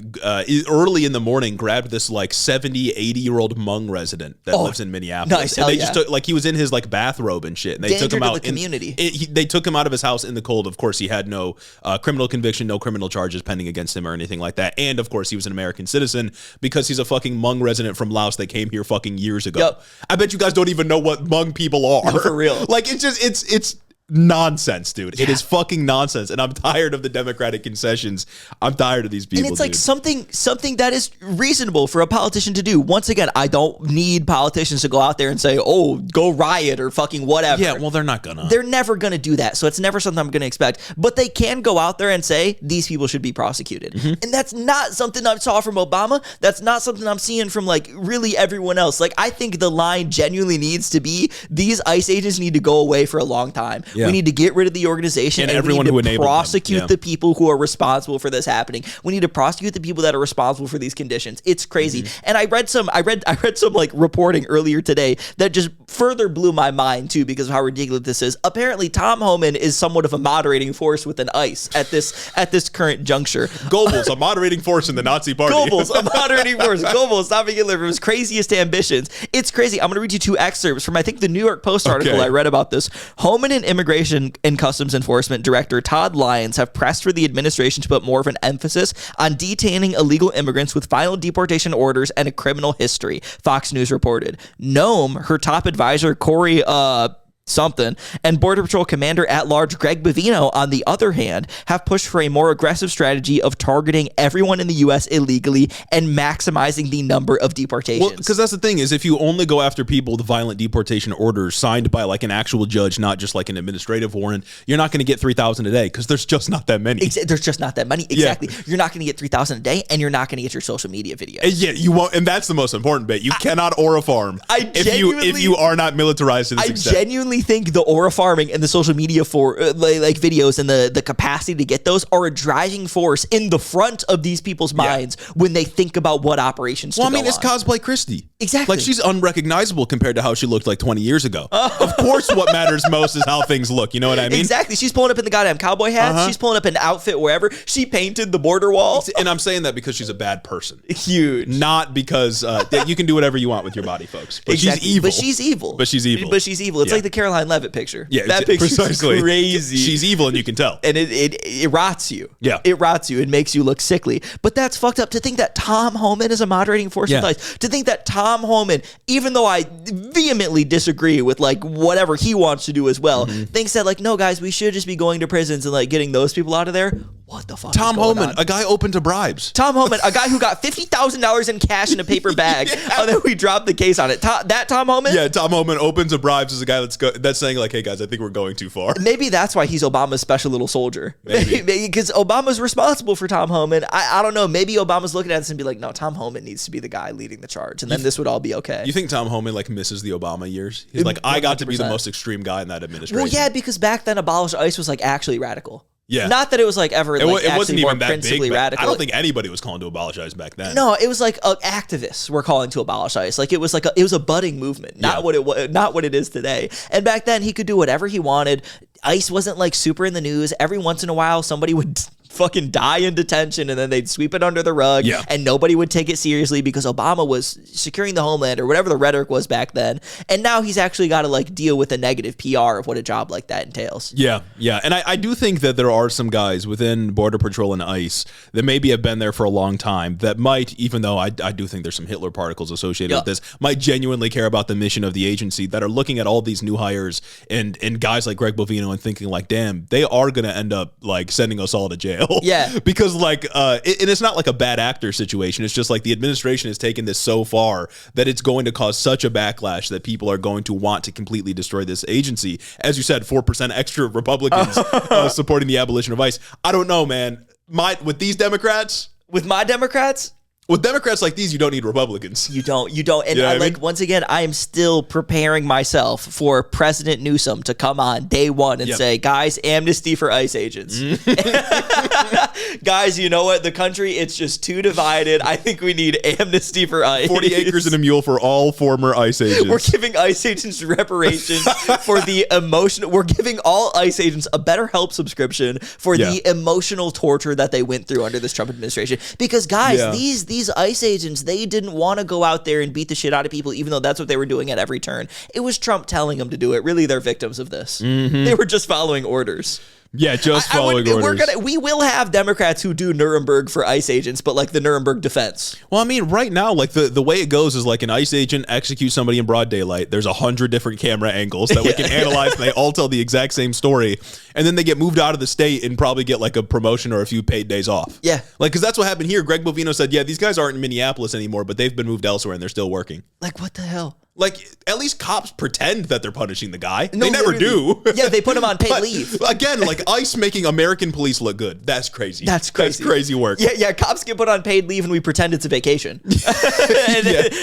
early in the morning grabbed this like 70, 80-year-old Hmong resident that lives in Minneapolis. Nice, and hell they yeah. just took, like, he was in his like bathrobe and shit. And they Danger took him to out the community. They took him out of his house in the cold. Of course, he had no criminal conviction, no criminal charges pending against him or anything like that. And of course, he was an American citizen because he's a fucking Hmong resident from Laos that came here fucking years ago. Yep. I bet you guys don't even know what Hmong people are. No, for real. Like, it's just, nonsense, dude. It is fucking nonsense, and I'm tired of the Democratic concessions. I'm tired of these people. And it's like something that is reasonable for a politician to do. Once again, I don't need politicians to go out there and say, "Oh, go riot" or fucking whatever. Yeah, well, they're not gonna. They're never gonna do that. So it's never something I'm gonna expect. But they can go out there and say these people should be prosecuted, and that's not something I saw from Obama. That's not something I'm seeing from like really everyone else. Like I think the line genuinely needs to be these ICE agents need to go away for a long time. Yeah. We need to get rid of the organization and everyone who we need to enabled prosecute them. the people who are responsible for this happening. We need to prosecute the people that are responsible for these conditions. It's crazy. And I read some like reporting earlier today that just further blew my mind too because of how ridiculous this is. Apparently Tom Homan is somewhat of a moderating force within ICE at this current juncture. Goebbels, a moderating force in the Nazi party. Goebbels, a moderating force. Goebbels stopping Hitler from his craziest ambitions. It's crazy. I'm going to read you 2 excerpts from I think the New York Post article I read about this. Homan and Immigration and Customs Enforcement Director Todd Lyons have pressed for the administration to put more of an emphasis on detaining illegal immigrants with final deportation orders and a criminal history, Fox News reported. Noam, her top advisor, Corey something, and Border Patrol Commander at Large Greg Bovino, on the other hand, have pushed for a more aggressive strategy of targeting everyone in the U.S. illegally and maximizing the number of deportations. Well, because that's the thing is if you only go after people with violent deportation orders signed by like an actual judge, not just like an administrative warrant, you're not going to get 3,000 a day because there's just not that many. There's just not that many. Exactly. Yeah. You're not going to get 3,000 a day, and you're not going to get your social media videos. Yeah, you won't, and that's the most important bit. You cannot aura farm if you are not militarized to this extent. I genuinely think the aura farming and the social media for like videos and the capacity to get those are a driving force in the front of these people's minds when they think about what operations to go on. It's cosplay Christie. Exactly. Like she's unrecognizable compared to how she looked like 20 years ago. Of course, what matters most is how things look. You know what I mean? Exactly. She's pulling up in the goddamn cowboy hat. She's pulling up in an outfit wherever. She painted the border wall. And I'm saying that because she's a bad person. Huge. Not because you can do whatever you want with your body, folks. But exactly. she's evil. But she's evil. But she's evil. But she's evil. It's like the Caroline Leavitt picture. Yeah, that picture's precisely crazy. She's evil, and you can tell. And it rots you. Yeah. It rots you. It makes you look sickly. But that's fucked up to think that Tom Homan is a moderating force with ICE. To think that Tom Homan, even though I vehemently disagree with like whatever he wants to do as well, thinks that like, no guys, we should just be going to prisons and like getting those people out of there. What the fuck? Tom Homan, a guy open to bribes. Tom Homan, a guy who got $50,000 in cash in a paper bag, and then we dropped the case on it. Tom Homan? Yeah, Tom Homan open to bribes is a guy that's saying like, hey guys, I think we're going too far. Maybe that's why he's Obama's special little soldier. Maybe because Obama's responsible for Tom Homan. I don't know. Maybe Obama's looking at this and be like, no, Tom Homan needs to be the guy leading the charge, and then this would all be okay. You think Tom Homan like misses the Obama years? He's like, I got to be the most extreme guy in that administration. Well, yeah, because back then abolish ICE was like actually radical. Yeah. Not that it was like ever it wasn't more even that principally big. Radical. I don't think anybody was calling to abolish ICE back then. No, it was like activists were calling to abolish ICE. Like it was a budding movement, not what it is today. And back then he could do whatever he wanted. ICE wasn't like super in the news. Every once in a while somebody would fucking die in detention and then they'd sweep it under the rug and nobody would take it seriously because Obama was securing the homeland or whatever the rhetoric was back then. And now he's actually got to like deal with the negative PR of what a job like that entails. Yeah. And I do think that there are some guys within Border Patrol and ICE that maybe have been there for a long time that might, even though I do think there's some Hitler particles associated with this, might genuinely care about the mission of the agency, that are looking at all these new hires and guys like Greg Bovino and thinking like, damn, they are going to end up like sending us all to jail. Yeah. Because like, and it's not like a bad actor situation. It's just like the administration has taken this so far that it's going to cause such a backlash that people are going to want to completely destroy this agency. As you said, 4% extra Republicans supporting the abolition of ICE. I don't know, man. With these Democrats, with my Democrats. With Democrats like these, you don't need Republicans. You don't. And once again, I am still preparing myself for President Newsom to come on day one and say, guys, amnesty for ICE agents. Guys, you know what? The country, it's just too divided. I think we need amnesty for ICE. 40 acres and a mule for all former ICE agents. We're giving ICE agents reparations for the emotional. We're giving all ICE agents a BetterHelp subscription for the emotional torture that they went through under this Trump administration. Because, guys, these ICE agents, they didn't want to go out there and beat the shit out of people, even though that's what they were doing at every turn. It was Trump telling them to do it. Really, they're victims of this. They were just following orders. Yeah, just following orders. We will have Democrats who do Nuremberg for ICE agents, but like the Nuremberg defense. Well, I mean, right now, like the way it goes is like an ICE agent executes somebody in broad daylight. There's 100 different camera angles that we can analyze, and they all tell the exact same story. And then they get moved out of the state and probably get like a promotion or a few paid days off. Yeah. Like, because that's what happened here. Greg Bovino said, yeah, these guys aren't in Minneapolis anymore, but they've been moved elsewhere and they're still working. Like, what the hell? Like, at least cops pretend that they're punishing the guy. No, they never do. Yeah, they put him on paid leave. Again, like ICE making American police look good. That's crazy. That's crazy. That's crazy work. Yeah, cops get put on paid leave and we pretend it's a vacation.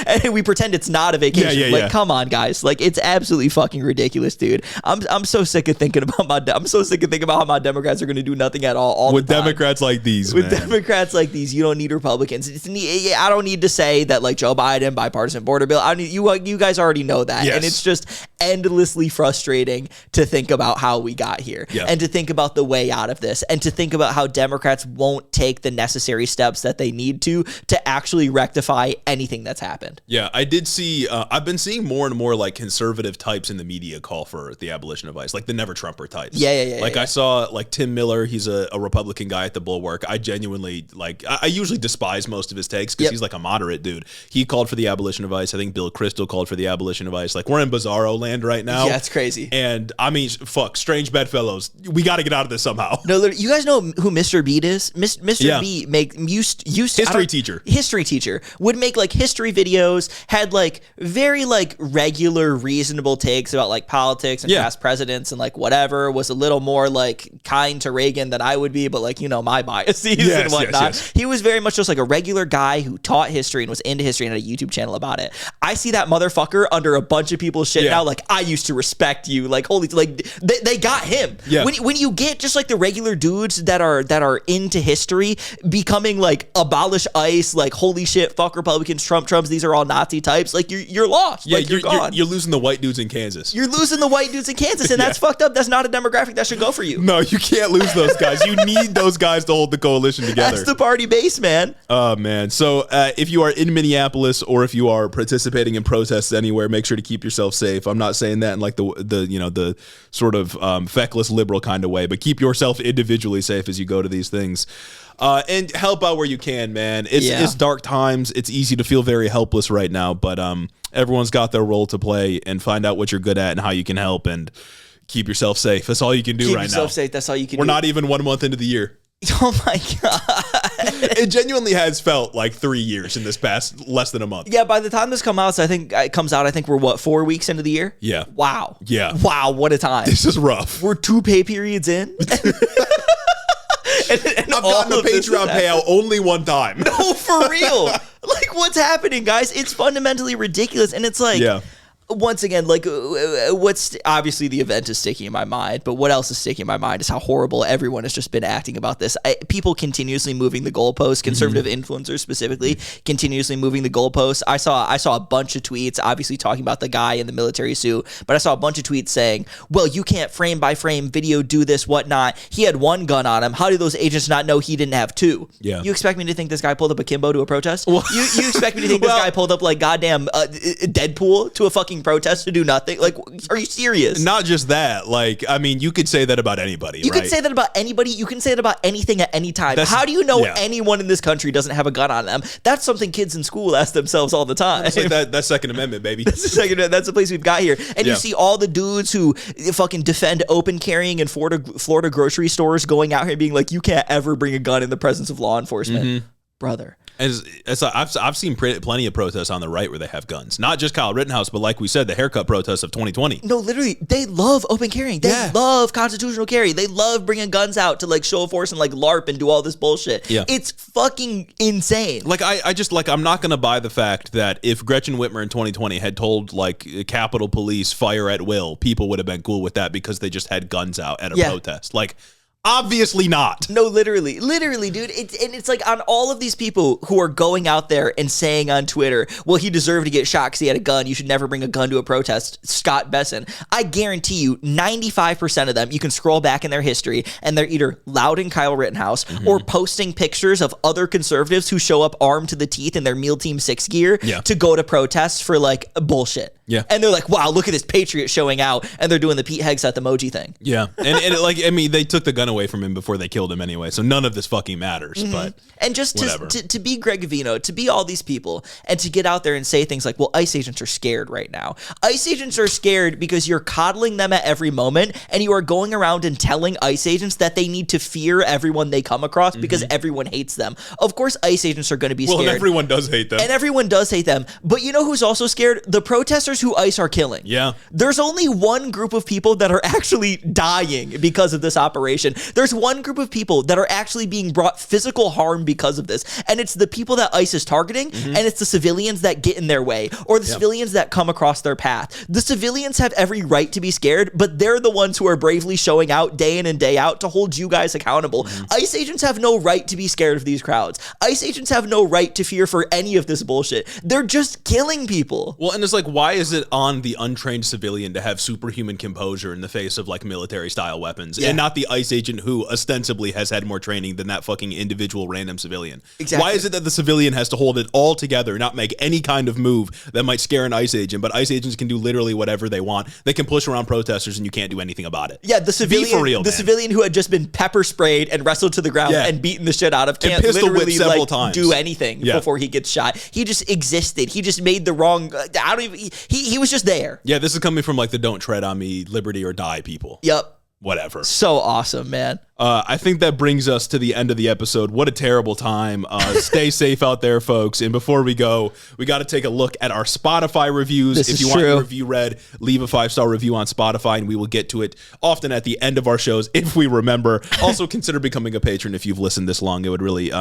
and we pretend it's not a vacation. Like, come on, guys. Like, it's absolutely fucking ridiculous, dude. I'm so sick of thinking about how my Democrats are going to do nothing at all with the time. Democrats like these, With Democrats like these, you don't need Republicans. I don't need to say that, like, Joe Biden, bipartisan border bill. You guys already know that. Yes. And it's just endlessly frustrating to think about how we got here and to think about the way out of this and to think about how Democrats won't take the necessary steps that they need to actually rectify anything that's happened. Yeah, I did see, I've been seeing more and more like conservative types in the media call for the abolition of ICE, like the never Trumper types. I saw like Tim Miller, he's a Republican guy at the Bulwark. I genuinely like, I usually despise most of his takes because he's like a moderate dude. He called for the abolition of ICE. I think Bill Kristol called for the abolition of ICE. Like, we're in bizarro land right now. Yeah, it's crazy. And I mean, fuck, strange bedfellows. We got to get out of this somehow. No, you guys know who Mr. Beat is? Mr. Beat used history teacher would make like history videos, had like very like regular reasonable takes about like politics and past presidents and like whatever, was a little more like kind to Reagan than I would be, but like, you know, my biases and whatnot. He was very much just like a regular guy who taught history and was into history and had a YouTube channel about it. I see that motherfucker under a bunch of people's shit now. Like, I used to respect you. Like, holy, like they got him. Yeah. When you get just like the regular dudes that are into history becoming like abolish ICE, like holy shit, fuck Republicans, Trumps, these are all Nazi types. Like you're lost. Yeah, like, you're gone. You're losing the white dudes in Kansas. You're losing the white dudes in Kansas, and that's fucked up. That's not a demographic that should go for you. No, you can't lose those guys. You need those guys to hold the coalition together. That's the party base, man. Oh man. So if you are in Minneapolis or if you are participating in protests anywhere, make sure to keep yourself safe. I'm not saying that in like the sort of feckless liberal kind of way, but keep yourself individually safe as you go to these things. And help out where you can, man. It's dark times. It's easy to feel very helpless right now, but everyone's got their role to play, and find out what you're good at and how you can help, and keep yourself safe. That's all you can do right now. Keep yourself safe. That's all you can do. We're not even 1 month into the year. Oh my God. It genuinely has felt like 3 years in this past less than a month. Yeah, by the time this comes out, I think we're what, 4 weeks into the year? Yeah. Wow. Yeah. Wow, what a time. This is rough. We're 2 pay periods in. And I've gotten a Patreon payout only one time. No, for real. Like, what's happening, guys? It's fundamentally ridiculous. And it's like, once again, like, what's obviously the event is sticking in my mind, but what else is sticking in my mind is how horrible everyone has just been acting about this. People continuously moving the goalposts, conservative influencers specifically, continuously moving the goalposts. I saw a bunch of tweets, obviously talking about the guy in the military suit, but I saw a bunch of tweets saying, well, you can't frame by frame video do this, whatnot. He had 1 gun on him. How did those agents not know he didn't have 2? Yeah. You expect me to think this guy pulled up a Kimbo to a protest? Well, you expect me to think this guy pulled up like goddamn Deadpool to a fucking protest to do nothing? Like, are you serious? Not just that. Like, I mean, you could say that about anybody. You could say that about anybody. You can say that about anything at any time. How do you know anyone in this country doesn't have a gun on them? That's something kids in school ask themselves all the time. It's like that's Second Amendment, baby. That's the place we've got here. And you see all the dudes who fucking defend open carrying in Florida grocery stores going out here and being like, you can't ever bring a gun in the presence of law enforcement. Brother. I've seen plenty of protests on the right where they have guns. Not just Kyle Rittenhouse, but like we said, the haircut protests of 2020. No, literally, they love open carrying. They love constitutional carry. They love bringing guns out to like show force and like LARP and do all this bullshit. Yeah. It's fucking insane. Like, I just like, I'm not going to buy the fact that if Gretchen Whitmer in 2020 had told like Capitol Police fire at will, people would have been cool with that because they just had guns out at a protest. Like, obviously not. No, literally, dude. It's like on all of these people who are going out there and saying on Twitter, well, he deserved to get shot because he had a gun. You should never bring a gun to a protest. Scott Besson. I guarantee you 95% of them, you can scroll back in their history and they're either lauding Kyle Rittenhouse or posting pictures of other conservatives who show up armed to the teeth in their Meal Team 6 gear to go to protests for like bullshit. Yeah. And they're like, wow, look at this patriot showing out. And they're doing the Pete Hegseth emoji thing. Yeah. They took the gun away from him before they killed him anyway. So none of this fucking matters. But and just to be Greg Vino, to be all these people, and to get out there and say things like, well, ICE agents are scared right now. ICE agents are scared because you're coddling them at every moment, and you are going around and telling ICE agents that they need to fear everyone they come across because everyone hates them. Of course, ICE agents are going to be scared. Well, and everyone does hate them. And everyone does hate them. But you know who's also scared? The protesters who ICE are killing. Yeah. There's only one group of people that are actually dying because of this operation. There's one group of people that are actually being brought physical harm because of this. And it's the people that ICE is targeting, and it's the civilians that get in their way, or the civilians that come across their path. The civilians have every right to be scared, but they're the ones who are bravely showing out day in and day out to hold you guys accountable. ICE agents have no right to be scared of these crowds. ICE agents have no right to fear for any of this bullshit. They're just killing people. Well, and it's like, why is it on the untrained civilian to have superhuman composure in the face of like military style weapons, and not the ICE agent who ostensibly has had more training than that fucking individual random civilian? Exactly. Why is it that the civilian has to hold it all together, not make any kind of move that might scare an ICE agent, but ICE agents can do literally whatever they want? They can push around protesters and you can't do anything about it. Yeah, the civilian, for real, civilian who had just been pepper sprayed and wrestled to the ground and beaten the shit out of can't literally do anything before he gets shot. He just existed. He just made the wrong. He was just there. Yeah, this is coming from like the "Don't tread on me, liberty or die" people. Yep. Whatever. So awesome, man. I think that brings us to the end of the episode. What a terrible time. Stay safe out there, folks. And before we go, we got to take a look at our Spotify reviews. If you want your review read, leave a 5-star review on Spotify, and we will get to it often at the end of our shows if we remember. Also, consider becoming a patron if you've listened this long. It would really,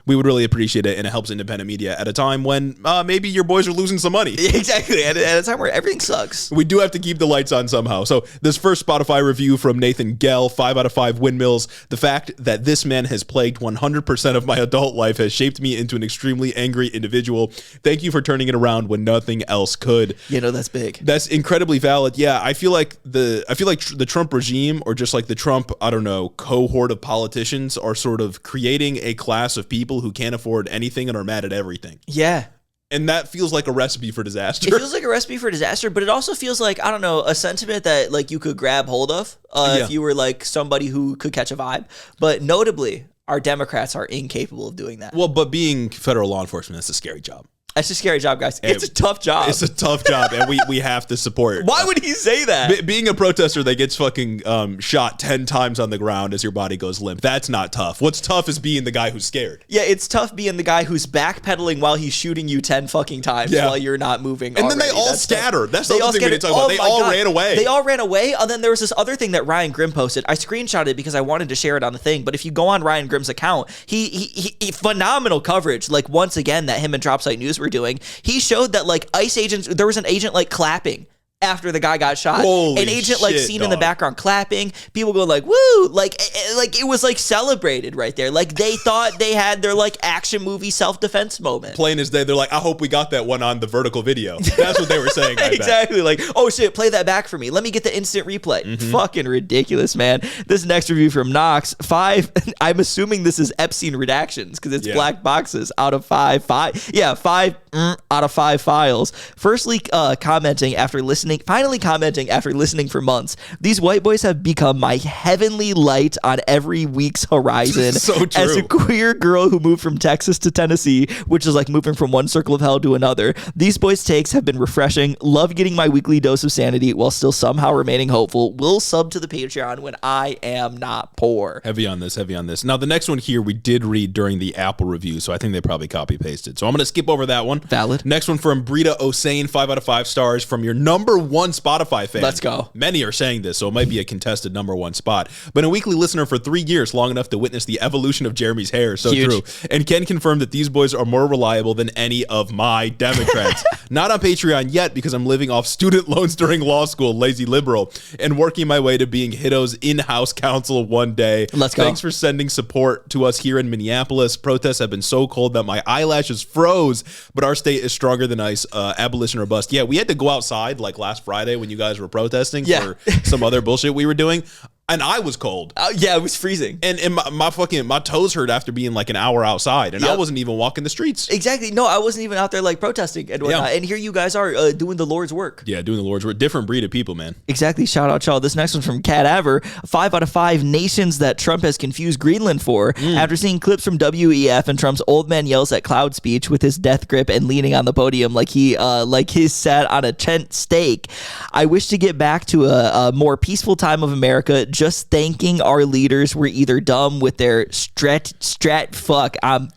we would really appreciate it, and it helps independent media at a time when maybe your boys are losing some money. Exactly. At a time where everything sucks. We do have to keep the lights on somehow. So this first Spotify review from Nathan Gell, 5 out of 5 windmills. The fact that this man has plagued 100% of my adult life has shaped me into an extremely angry individual. Thank you for turning it around when nothing else could. You know, that's big. That's incredibly valid. Yeah, I feel like the Trump regime, or just like the Trump, I don't know, cohort of politicians, are sort of creating a class of people who can't afford anything and are mad at everything. Yeah. And that feels like a recipe for disaster. It feels like a recipe for disaster, but it also feels like, I don't know, a sentiment that like you could grab hold of if you were like somebody who could catch a vibe. But notably, our Democrats are incapable of doing that. Well, but being federal law enforcement, that's a scary job. It's a scary job, guys. It's a tough job. It's a tough job, and we have to support it. Why would he say that? Being a protester that gets fucking shot 10 times on the ground as your body goes limp, that's not tough. What's tough is being the guy who's scared. Yeah, it's tough being the guy who's backpedaling while he's shooting you 10 fucking times while you're not moving. And then they all scattered. That's the other thing we didn't talk about. They all ran away. They all ran away, and then there was this other thing that Ryan Grimm posted. I screenshotted it because I wanted to share it on the thing, but if you go on Ryan Grimm's account, he phenomenal coverage, like once again, that him and Dropsite News were doing. He showed that like ICE agents, there was an agent like clapping after the guy got shot. Holy an agent like shit, seen dog. in the background clapping, people go like woo, like it was like celebrated right there. Like they thought they had their like action movie self-defense moment. Plain as day, they're like, I hope we got that one on the vertical video. That's what they were saying. Exactly. Like, oh shit, play that back for me. Let me get the instant replay. Fucking ridiculous, man. This next review from Knox, 5. I'm assuming this is Epstein redactions because it's black boxes out of 5. 5 out of 5 files. Firstly, finally commenting after listening for months. These white boys have become my heavenly light on every week's horizon. So true. As a queer girl who moved from Texas to Tennessee, which is like moving from one circle of hell to another, these boys' takes have been refreshing. Love getting my weekly dose of sanity while still somehow remaining hopeful. Will sub to the Patreon when I am not poor. Heavy on this. Now, the next one here we did read during the Apple review, so I think they probably copy-pasted. So I'm going to skip over that one. Valid. Next one from Brita Osane, 5 out of 5 stars from your number 1 Spotify fan. Let's go. Many are saying this, so it might be a contested number 1 spot. Been a weekly listener for 3 years, long enough to witness the evolution of Jeremy's hair. So Huge. True. And can confirm that these boys are more reliable than any of my Democrats. Not on Patreon yet because I'm living off student loans during law school, lazy liberal, and working my way to being HITO's in-house counsel one day. Let's go. Thanks for sending support to us here in Minneapolis. Protests have been so cold that my eyelashes froze, but our state is stronger than ice. Abolition or bust. Yeah, we had to go outside like last Friday when you guys were protesting for some other bullshit we were doing. And I was cold. Yeah, it was freezing. And my toes hurt after being like an hour outside, and I wasn't even walking the streets. Exactly. No, I wasn't even out there like protesting and whatnot. And here you guys are doing the Lord's work. Yeah, doing the Lord's work. Different breed of people, man. Exactly. Shout out, y'all. This next one's from Cat Aver. 5 out of 5 nations that Trump has confused Greenland for. After seeing clips from WEF and Trump's old man yells at cloud speech with his death grip and leaning on the podium like he's sat on a tent stake, I wish to get back to a more peaceful time of America, just thanking our leaders were either dumb with their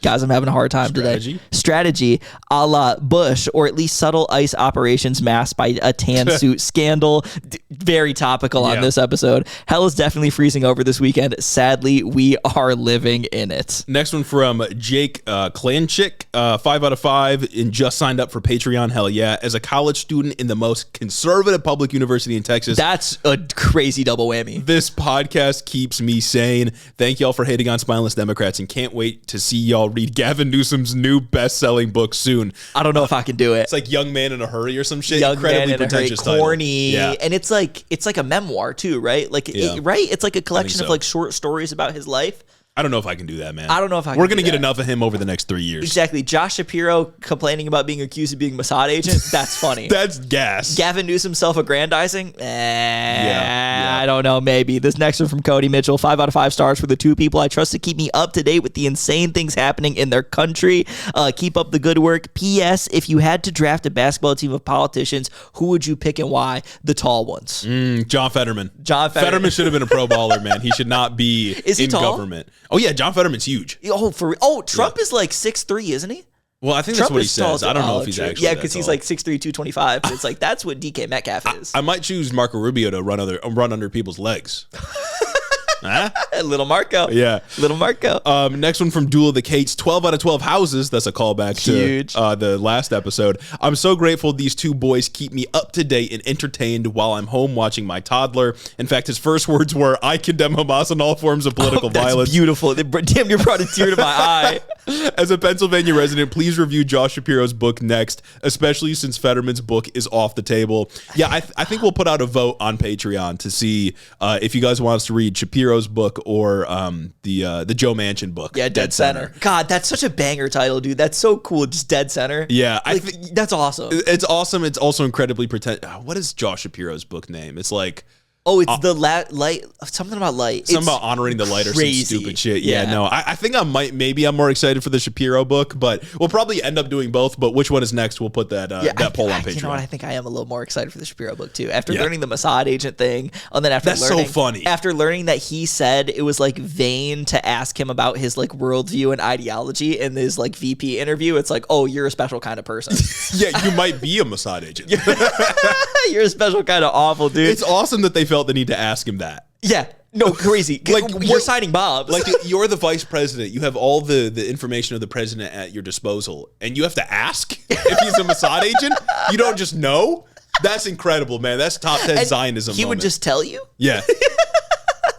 guys, I'm having a hard time today. Strategy a la Bush, or at least subtle ICE operations masked by a tan suit scandal. Very topical on this episode. Hell is definitely freezing over this weekend. Sadly, we are living in it. Next one from Jake Klanchik, 5 out of 5, and just signed up for Patreon. Hell yeah. As a college student in the most conservative public university in Texas. That's a crazy double whammy. This podcast keeps me sane. Thank y'all for hating on spineless Democrats, and can't wait to see y'all read Gavin Newsom's new best-selling book soon. I don't know if I can do it. It's like Young Man in a Hurry or some shit. Young Incredibly Man in pretentious a Hurry, corny, title. Yeah. And it's like a memoir too, right? Like right? It's like a collection of like short stories about his life. I don't know if I can do that, man. I don't know if I can. We're going to get enough of him over the next 3 years. Exactly. Josh Shapiro complaining about being accused of being Mossad agent. That's funny. That's gas. Gavin Newsom self-aggrandizing. I don't know. Maybe. This next one from Cody Mitchell. 5 out of 5 stars for the 2 people I trust to keep me up to date with the insane things happening in their country. Keep up the good work. P.S. If you had to draft a basketball team of politicians, who would you pick and why? The tall ones. John Fetterman. Fetterman should have been a pro baller, man. He should not be in government. Oh, yeah. John Fetterman's huge. Trump is like 6'3", isn't he? Well, I think Trump that's what he says. I don't know if he's actually Yeah, because he's like 6'3", 225. But it's like, that's what DK Metcalf is. I might choose Marco Rubio to run under people's legs. Little Marco. Yeah. Little Marco. Next one from Duel of the Cates. 12 out of 12 houses. That's a callback to the last episode. I'm so grateful these 2 boys keep me up to date and entertained while I'm home watching my toddler. In fact, his first words were, I condemn Hamas and all forms of political violence. Beautiful. Damn, you brought a tear to my eye. As a Pennsylvania resident, please review Josh Shapiro's book next, especially since Fetterman's book is off the table. Yeah, I think we'll put out a vote on Patreon to see if you guys want us to read Shapiro's book or the Joe Manchin book. Yeah, Dead Center. God, that's such a banger title, dude. That's so cool. Just Dead Center. Yeah, that's awesome. It's awesome. It's also incredibly what is Josh Shapiro's book name? It's like it's the light. Something about light. Something about honoring the light or some stupid shit. Yeah, no. I think maybe I'm more excited for the Shapiro book, but we'll probably end up doing both. But which one is next? We'll put that poll on Patreon. You know what? I think I am a little more excited for the Shapiro book too. After learning the Mossad agent thing, and then that's so funny. After learning that he said it was like vain to ask him about his like worldview and ideology in his like VP interview, it's like, oh, you're a special kind of person. Yeah, you might be a Mossad agent. You're a special kind of awful dude. It's awesome that they felt the need to ask him that. Yeah. No, crazy. Like you're signing Bob. Like you're the vice president. You have all the information of the president at your disposal, and you have to ask if he's a Mossad agent. You don't just know. That's incredible, man. That's top 10 Zionism. He would just tell you. Yeah.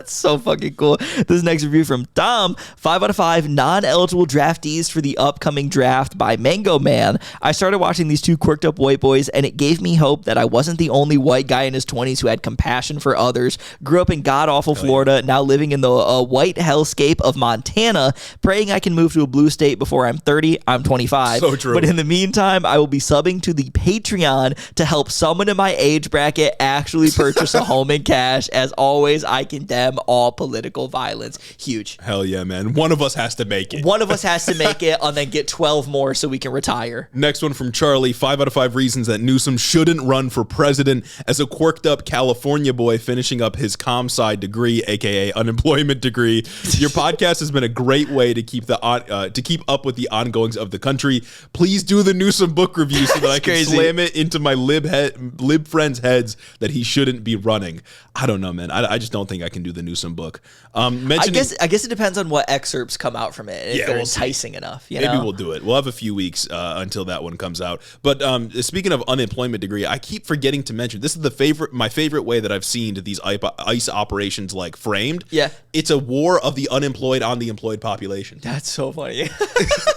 So fucking cool. This next review from Dom. 5 out of 5 non-eligible draftees for the upcoming draft by Mango Man. I started watching these 2 quirked up white boys, and it gave me hope that I wasn't the only white guy in his 20s who had compassion for others. Grew up in god-awful Florida, now living in the white hellscape of Montana, praying I can move to a blue state before I'm 30. I'm 25. So true. But in the meantime, I will be subbing to the Patreon to help someone in my age bracket actually purchase a home in cash. As always, I condemn all political violence. Huge. Hell yeah, man. One of us has to make it. One of us has to make it and then get 12 more so we can retire. Next one from Charlie. 5 out of 5 reasons that Newsom shouldn't run for president. As a quirked up California boy finishing up his comm-sci degree, aka unemployment degree, your podcast has been a great way to keep up with the ongoings of the country. Please do the Newsom book review so that I can slam it into my lib friends' heads that he shouldn't be running. I don't know, man. I just don't think I can do the Newsom book. I guess it depends on what excerpts come out from it. If they're enticing enough. Maybe we'll do it. We'll have a few weeks until that one comes out. But speaking of unemployment degree, I keep forgetting to mention this is my favorite way that I've seen these ICE operations like framed. Yeah, it's a war of the unemployed on the employed population. That's so funny.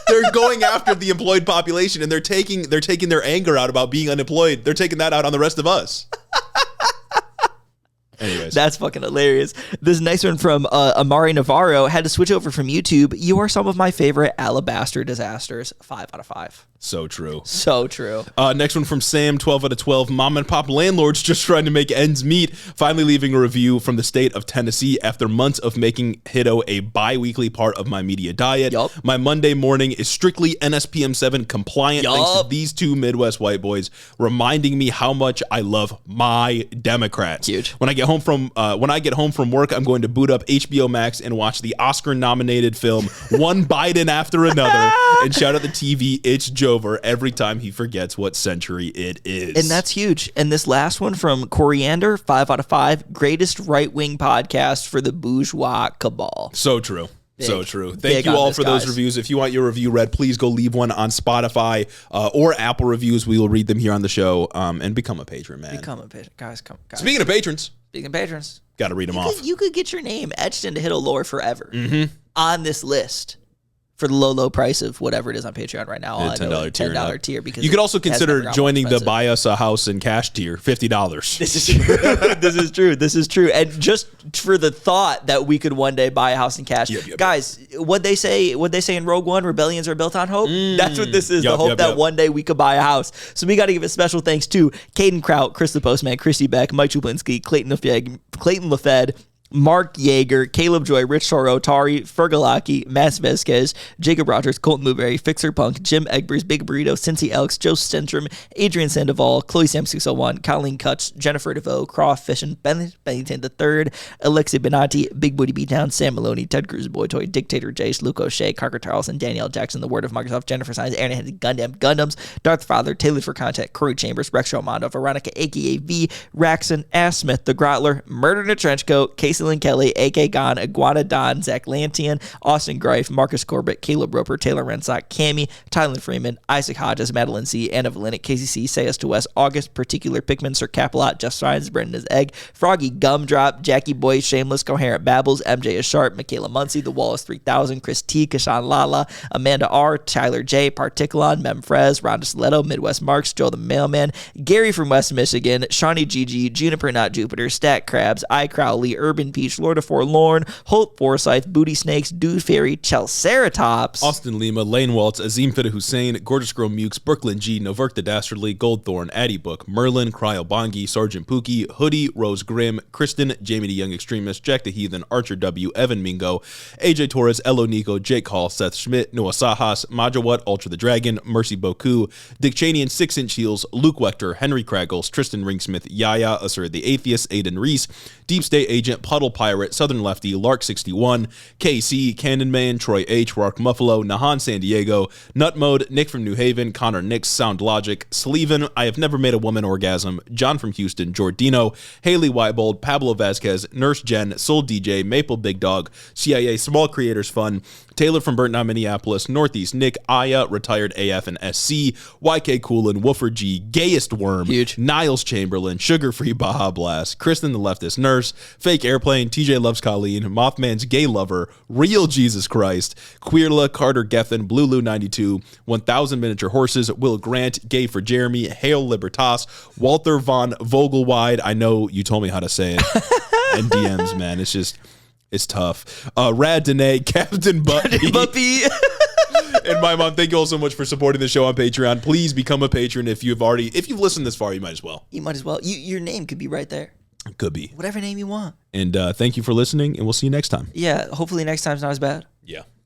They're going after the employed population, and they're taking their anger out about being unemployed. They're taking that out on the rest of us. Anyways. That's fucking hilarious. This next one from Amari Navarro had to switch over from YouTube. You are some of my favorite alabaster disasters. 5 out of 5. So true. So true. Next one from Sam, 12 out of 12. Mom and pop landlords just trying to make ends meet. Finally leaving a review from the state of Tennessee after months of making HITO a bi-weekly part of my media diet. Yup. My Monday morning is strictly NSPM 7 compliant thanks to Yup. these two Midwest white boys reminding me how much I love my Democrats. Huge. When I get home from work, I'm going to boot up HBO Max and watch the Oscar-nominated film One Biden After Another and shout at the TV, it's Jover, every time he forgets what century it is. And that's huge. And this last one from Coriander, 5 out of 5. Greatest right-wing podcast for the bourgeois cabal. So true. So true. Thank Big you on all this, for those guys. reviews. If you want your review read, please go leave one on Spotify or Apple reviews. We will read them here on the show and become a patron, man. Become a patron. Guys, come. Guys. Speaking of patrons, Speaking of patrons, got to read them off. you could get your name etched into HITO lore forever on this list for the low price of whatever it is on Patreon right now. Yeah, $10 tier. $10 tier. Because You could also it has consider never gotten joining more the expensive. Buy Us a House and Cash tier, $50. This is true. This is true. This is true. And just for the thought that we could one day buy a house in cash, guys, what they say in Rogue One, rebellions are built on hope. That's what this is. The hope that one day we could buy a house. So we got to give a special thanks to Caden Kraut, Chris the Postman, Christy Beck, Mike Chuplinski, Clayton LaFed, Mark Yeager, Caleb Joy, Rich Toro, Tari, Fergalaki, Matt Vesquez, Jacob Rogers, Colton Blueberry, Fixer Punk, Jim Egbers, Big Burrito, Cincy Elks, Joe Stentrum, Adrian Sandoval, Chloe Sam 601, Colleen Kutch, Jennifer DeVoe, Croft Fishin, Bennington III, Alexi Benatti, Big Booty Beatdown, Sam Maloney, Ted Cruz, Boy Toy, Dictator Jace, Luke O'Shea, Carter Tarleson, Danielle Jackson, The Word of Microsoft, Jennifer Sines, Aaron Henry, Gundams, Darth Father, Tailored for Content, Corey Chambers, Rex Romando, Veronica, aka V, Raxon, Ass Smith, The Grotler, Murder in a Trenchcoat, Casey Lynn Kelly, AK Gon, Iguana Don, Zach Lantian, Austin Greif, Marcus Corbett, Caleb Roper, Taylor Rensock, Cammy, Tylen Freeman, Isaac Hodges, Madeline C, Anna Valenic, KCC, Sayas to West, August, Particular Pickman, Sir Capilot, Jeff Sines, Brendan's Egg, Froggy Gumdrop, Jackie Boy, Shameless, Coherent Babbles, MJ is Sharp, Michaela Muncie, The Wallace 3000, Chris T, Kashan Lala, Amanda R, Tyler J, Particulon, Mem Frez, Rhonda Stiletto, Midwest Marks, Joe the Mailman, Gary from West Michigan, Shawnee GG, Juniper Not Jupiter, Stat Crabs, I Crowley, Urban Peach, Lord of Forlorn, Holt Forsyth, Booty Snakes, Dude Fairy, Chelceratops, Austin Lima, Lane Waltz, Azim Fitta Hussein, Gorgeous Girl Mukes, Brooklyn G, Noverk the Dastardly, Goldthorn, Addy Book, Merlin, Cryobongi, Sergeant Pookie, Hoodie, Rose Grimm, Kristen, Jamie the Young Extremist, Jack the Heathen, Archer W, Evan Mingo, AJ Torres, Elo Nico, Jake Hall, Seth Schmidt, Noah Sahas, Majawat, Ultra the Dragon, Mercy Boku, Dick Cheney and 6 Inch Heels, Luke Wechter, Henry Kraggles, Tristan Ringsmith, Yaya, Assert the Atheist, Aiden Reese, Deep State Agent, Puddle Pirate, Southern Lefty, Lark61, KC, Cannon Man, Troy H, Rock Muffalo, Nahan San Diego, Nut Mode, Nick from New Haven, Connor Nix, Sound Logic, Sleven, I Have Never Made a Woman Orgasm, John from Houston, Jordino, Haley Weibold, Pablo Vasquez, Nurse Jen, Soul DJ, Maple Big Dog, CIA Small Creators Fun, Taylor from Burnt Down Minneapolis, Northeast Nick, Aya, Retired AF and SC, YK Coolin, Woofer G, Gayest Worm, Huge. Niles Chamberlain, Sugar Free Baja Blast, Kristen the Leftist Nurse, Fake Airplane, TJ Loves Colleen, Mothman's Gay Lover, Real Jesus Christ, Queerla, Carter Geffen, Blue 92, 1000 Miniature Horses, Will Grant, Gay for Jeremy, Hail Libertas, Walter von Vogelweide, I know you told me how to say it, and DMs, man, it's tough. Rad Danae, Captain Buppy. And my mom, thank you all so much for supporting the show on Patreon. Please become a patron if you've listened this far, you might as well. You might as well. Your name could be right there. Could be. Whatever name you want. And thank you for listening, and we'll see you next time. Yeah, hopefully next time's not as bad. Yeah.